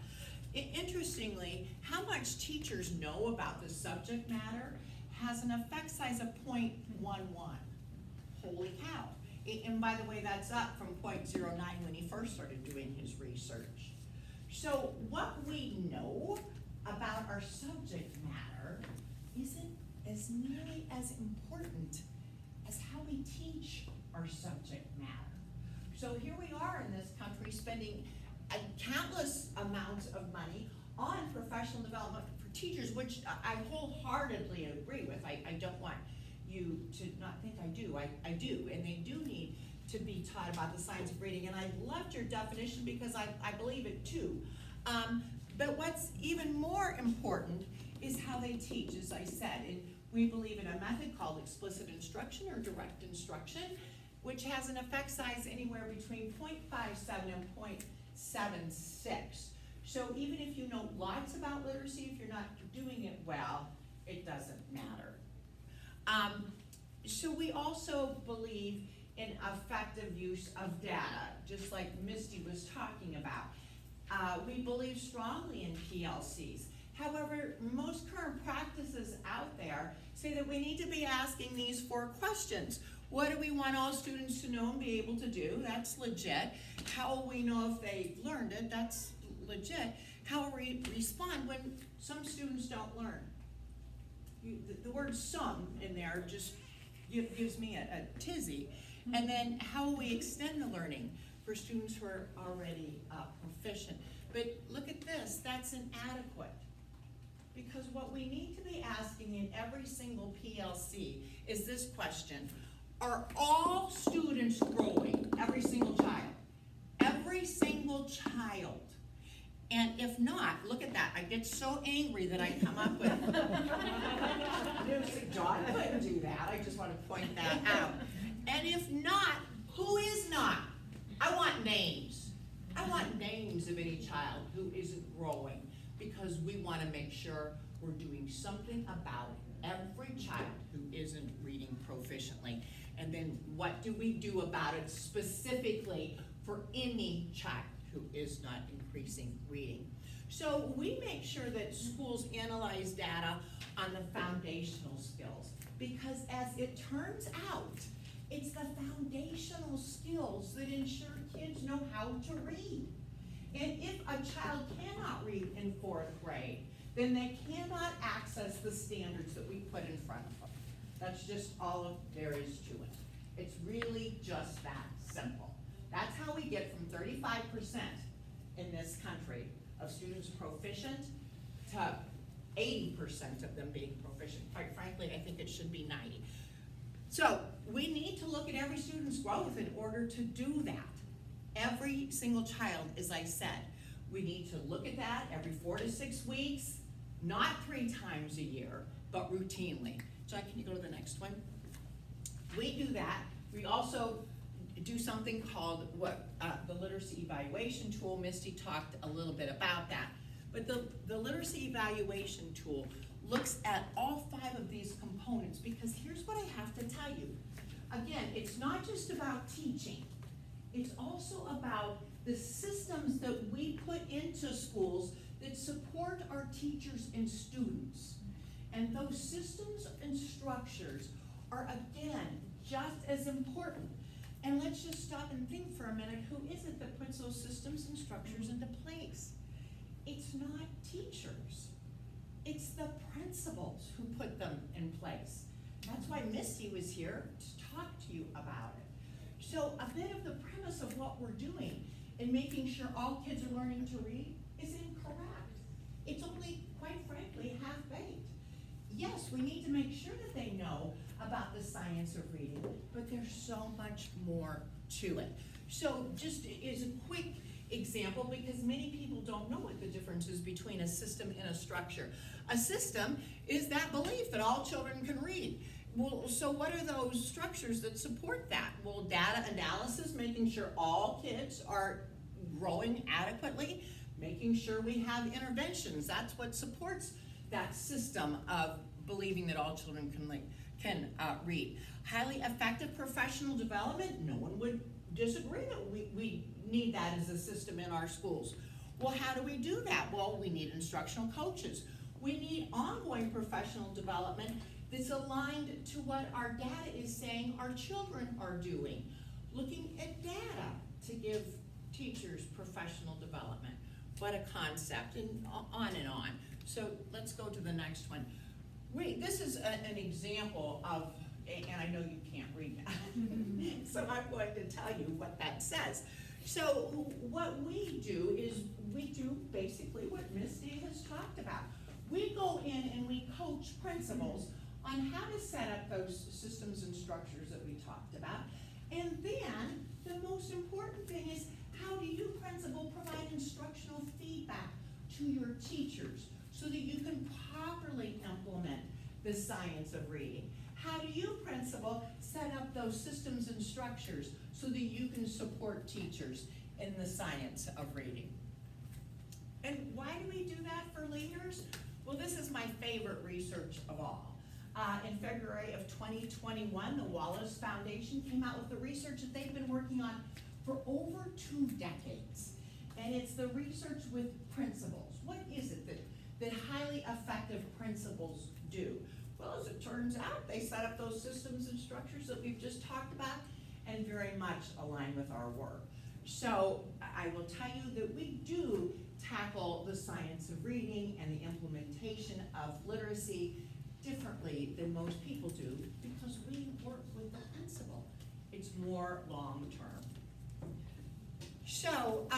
E: Interestingly, how much teachers know about the subject matter has an effect size of 0.11. Holy cow. And by the way, that's up from 0.09 when he first started doing his research. So what we know about our subject matter isn't as nearly as important as how we teach our subject matter. So here we are in this country spending countless amounts of money on professional development for teachers, which I wholeheartedly agree with. I don't want you to not think I do. I do, and they do need to be taught about the science of reading, and I loved your definition because I believe it too. But what's even more important is how they teach, as I said, and we believe in a method called explicit instruction or direct instruction, which has an effect size anywhere between 0.57 and 0.76. So even if you know lots about literacy, if you're not doing it well, it doesn't matter. So we also believe in effective use of data, just like Misti was talking about. We believe strongly in PLCs. However, most current practices out there say that we need to be asking these 4 questions. What do we want all students to know and be able to do? That's legit. How will we know if they learned it? That's legit. How will we respond when some students don't learn? The word some in there just gives me a tizzy. And then how will we extend the learning for students who are already proficient? But look at this, that's inadequate. Because what we need to be asking in every single PLC is this question: are all students growing? Every single child. Every single child. And if not, look at that, I get so angry that I come up with, John couldn't do that, I just want to point that out. And if not, who is not? I want names. I want names of any child who isn't growing, because we want to make sure we're doing something about every child who isn't reading proficiently. And then what do we do about it specifically for any child who is not increasing reading? So we make sure that schools analyze data on the foundational skills, because as it turns out, it's the foundational skills that ensure kids know how to read. And if a child cannot read in 4th grade, then they cannot access the standards that we put in front of them. That's just all there is to it. It's really just that simple. That's how we get from 35% in this country of students proficient to 80% of them being proficient. Quite frankly, I think it should be 90. So we need to look at every student's growth in order to do that. Every single child, as I said, we need to look at that every 4 to 6 weeks, not 3 times a year, but routinely. John, can you go to the next one? We do that. We also do something called the literacy evaluation tool. Misti talked a little bit about that. But the literacy evaluation tool looks at all 5 of these components, because here's what I have to tell you. Again, it's not just about teaching. It's also about the systems that we put into schools that support our teachers and students. And those systems and structures are, again, just as important. And let's just stop and think for a minute, who is it that puts those systems and structures into place? It's not teachers. It's the principals who put them in place. That's why Misti was here to talk to you about it. So a bit of the premise of what we're doing in making sure all kids are learning to read is incorrect. It's only, quite frankly, half-baked. Yes, we need to make sure that they know about the science of reading, but there's so much more to it. So just as a quick example, because many people don't know what the difference is between a system and a structure. A system is that belief that all children can read. Well, so what are those structures that support that? Well, data analysis, making sure all kids are growing adequately, making sure we have interventions. That's what supports that system of believing that all children can read. Highly effective professional development, no one would disagree that we need that as a system in our schools. Well, how do we do that? Well, we need instructional coaches. We need ongoing professional development that's aligned to what our data is saying our children are doing. Looking at data to give teachers professional development. What a concept, and on and on. So let's go to the next one. This is an example of, and I know you can't read that, so I'm going to tell you what that says. So what we do is we do basically what Misti has in and we coach principals on how to set up those systems and structures that we talked about. And then, the most important thing is, how do you, principal, provide instructional feedback to your teachers so that you can properly implement the science of reading? How do you, principal, set up those systems and structures so that you can support teachers in the science of reading? And why do we do that for leaders? Well, this is my favorite research of all. In February of 2021, the Wallace Foundation came out with the research that they've been working on for over 2 decades. And it's the research with principals. What is it that highly effective principals do? Well, as it turns out, they set up those systems and structures that we've just talked about and very much align with our work. So I will tell you that we do tackle the science of reading and the implementation of literacy differently than most people do because we work with the principal. It's more long-term. So,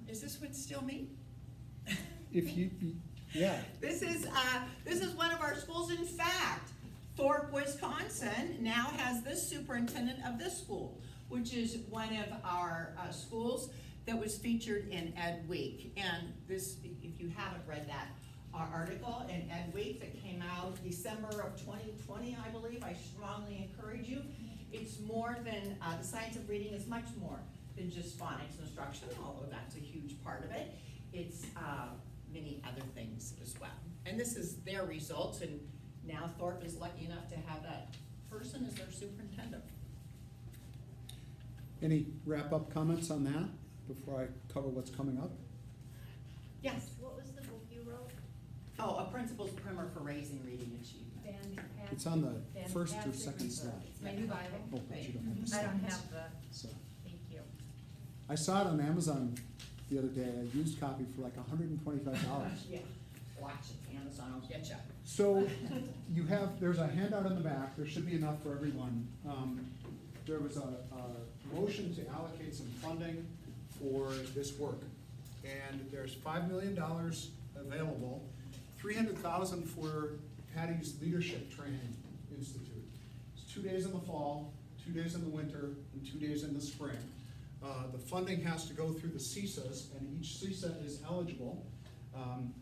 E: is this what's still me?
A: If you, yeah.
E: This is one of our schools. In fact, Thorpe, Wisconsin now has this superintendent of this school, which is one of our schools that was featured in Ed Week. And this, if you haven't read that article in Ed Week that came out December of 2020, I believe, I strongly encourage you. It's more than, the science of reading is much more than just phonics instruction, although that's a huge part of it. It's many other things as well. And this is their results, and now Thorpe is lucky enough to have that person as their superintendent.
A: Any wrap-up comments on that before I cover what's coming up?
E: Yes.
B: What was the book you wrote?
E: Oh, a principal's primer for raising reading achievement.
F: Fantastic.
A: It's on the first or
F: Fantastic
A: second
F: resource.
A: slide.
F: It's my new Bible.
A: Oh, but you don't have the
F: I don't
A: slides.
F: have the,
A: So,
F: thank you.
A: I saw it on Amazon the other day, a used copy for like $125.
E: Yeah, watch it, Amazon will get you.
A: So you have, there's a handout in the back, there should be enough for everyone. There was a motion to allocate some funding for this work. And there's $5 million available, $300,000 for Pati's Leadership Training Institute. It's 2 days in the fall, 2 days in the winter, and 2 days in the spring. The funding has to go through the CISAs, and each CISA is eligible.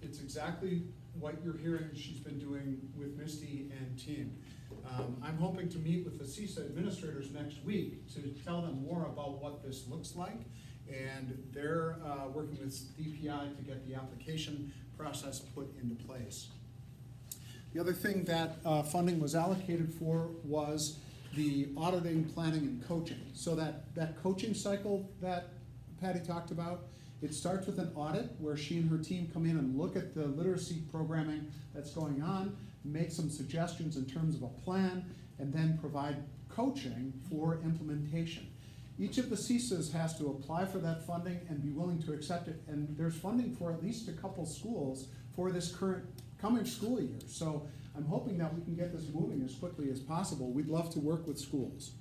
A: It's exactly what you're hearing she's been doing with Misti and team. I'm hoping to meet with the CISA administrators next week to tell them more about what this looks like. And they're working with DPI to get the application process put into place. The other thing that funding was allocated for was the auditing, planning, and coaching. So that coaching cycle that Pati talked about, it starts with an audit where she and her team come in and look at the literacy programming that's going on, make some suggestions in terms of a plan, and then provide coaching for implementation. Each of the CISAs has to apply for that funding and be willing to accept it, and there's funding for at least a couple schools for this coming school year. So I'm hoping that we can get this moving as quickly as possible. We'd love to work with schools.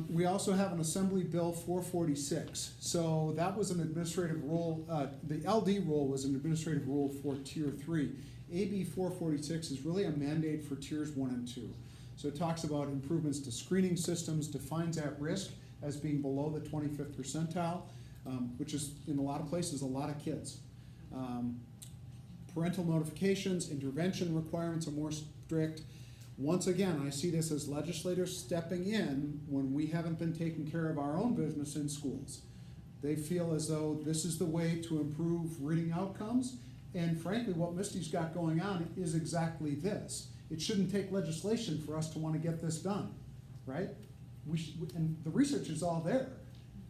A: We also have an Assembly Bill 446. So that was an administrative rule. The LD rule was an administrative rule for Tier 3. AB 446 is really a mandate for Tiers 1 and 2. So it talks about improvements to screening systems, defines at risk as being below the 25th percentile, which is in a lot of places a lot of kids. Parental notifications, intervention requirements are more strict. Once again, I see this as legislators stepping in when we haven't been taking care of our own business in schools. They feel as though this is the way to improve reading outcomes, and frankly, what Misti's got going on is exactly this. It shouldn't take legislation for us to want to get this done, right? And the research is all there.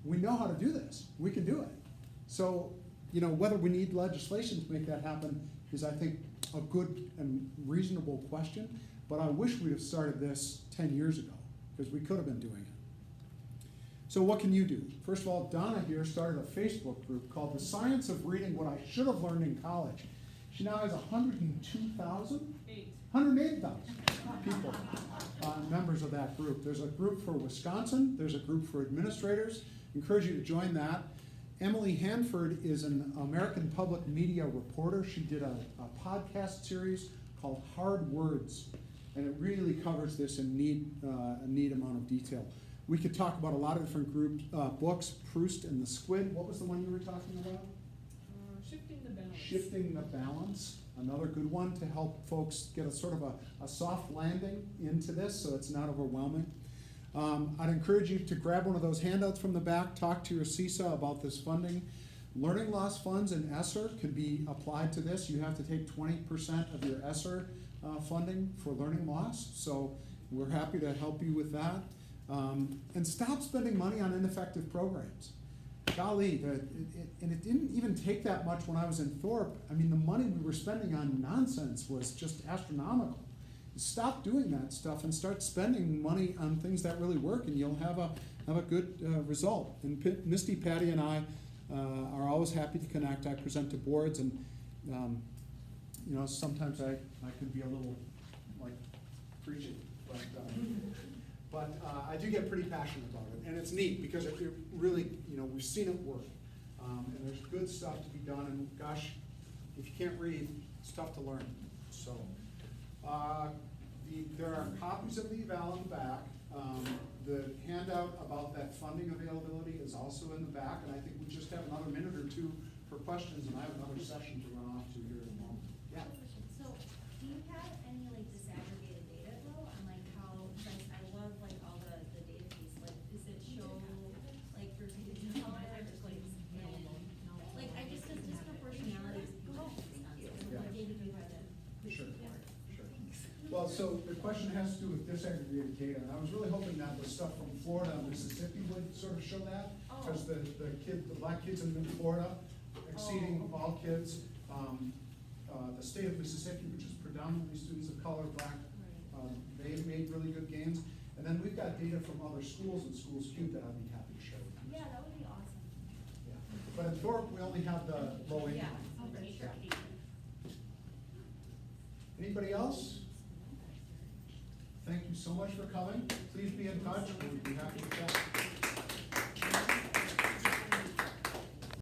A: We know how to do this. We can do it. So, you know, whether we need legislation to make that happen is, I think, a good and reasonable question. But I wish we'd have started this 10 years ago, because we could have been doing it. So what can you do? First of all, Donna here started a Facebook group called The Science of Reading What I Should Have Learned in College. She now has 102,000? 108,000 people, members of that group. There's a group for Wisconsin. There's a group for administrators. I encourage you to join that. Emily Hanford is an American public media reporter. She did a podcast series called Hard Words, and it really covers this in a neat amount of detail. We could talk about a lot of different books, Proust and the Squid. What was the one you were talking about?
H: Shifting the balance.
A: Shifting the Balance, another good one to help folks get a sort of a soft landing into this so it's not overwhelming. I'd encourage you to grab one of those handouts from the back, talk to your CISA about this funding. Learning loss funds and ESSER could be applied to this. You have to take 20% of your ESSER funding for learning loss, so we're happy to help you with that. And stop spending money on ineffective programs. Golly, and it didn't even take that much when I was in Thorpe. I mean, the money we were spending on nonsense was just astronomical. Stop doing that stuff and start spending money on things that really work, and you'll have a good result. And Misti, Pati, and I are always happy to connect. I present to boards, and sometimes I could be a little like preaching, but I do get pretty passionate about it, and it's neat because it really, we've seen it work, and there's good stuff to be done. And gosh, if you can't read, it's tough to learn. So. There are copies of the eval in the back. The handout about that funding availability is also in the back, and I think we just have another minute or two for questions, and I have another session to run off to here in a moment. Yeah.
B: So, do you have any like disaggregated data though on like how, like I love like all the data piece, like does it show like for kids of color, like like I just, does disproportionality is
A: Yeah.
B: what data do you have that?
A: Sure. Well, so the question has to do with disaggregated data, and I was really hoping that the stuff from Florida and Mississippi would sort of show that, because the black kids in Florida exceeding all kids. The state of Mississippi, which is predominantly students of color, black, they've made really good gains. And then we've got data from other schools and Schools Cube that I'd be happy to show you.
B: Yeah, that would be awesome.
A: Yeah. But in Thorpe, we only have the low income.
B: Yeah, okay, sure.
A: Anybody else? Thank you so much for coming. Please be in touch. We'd be happy to chat.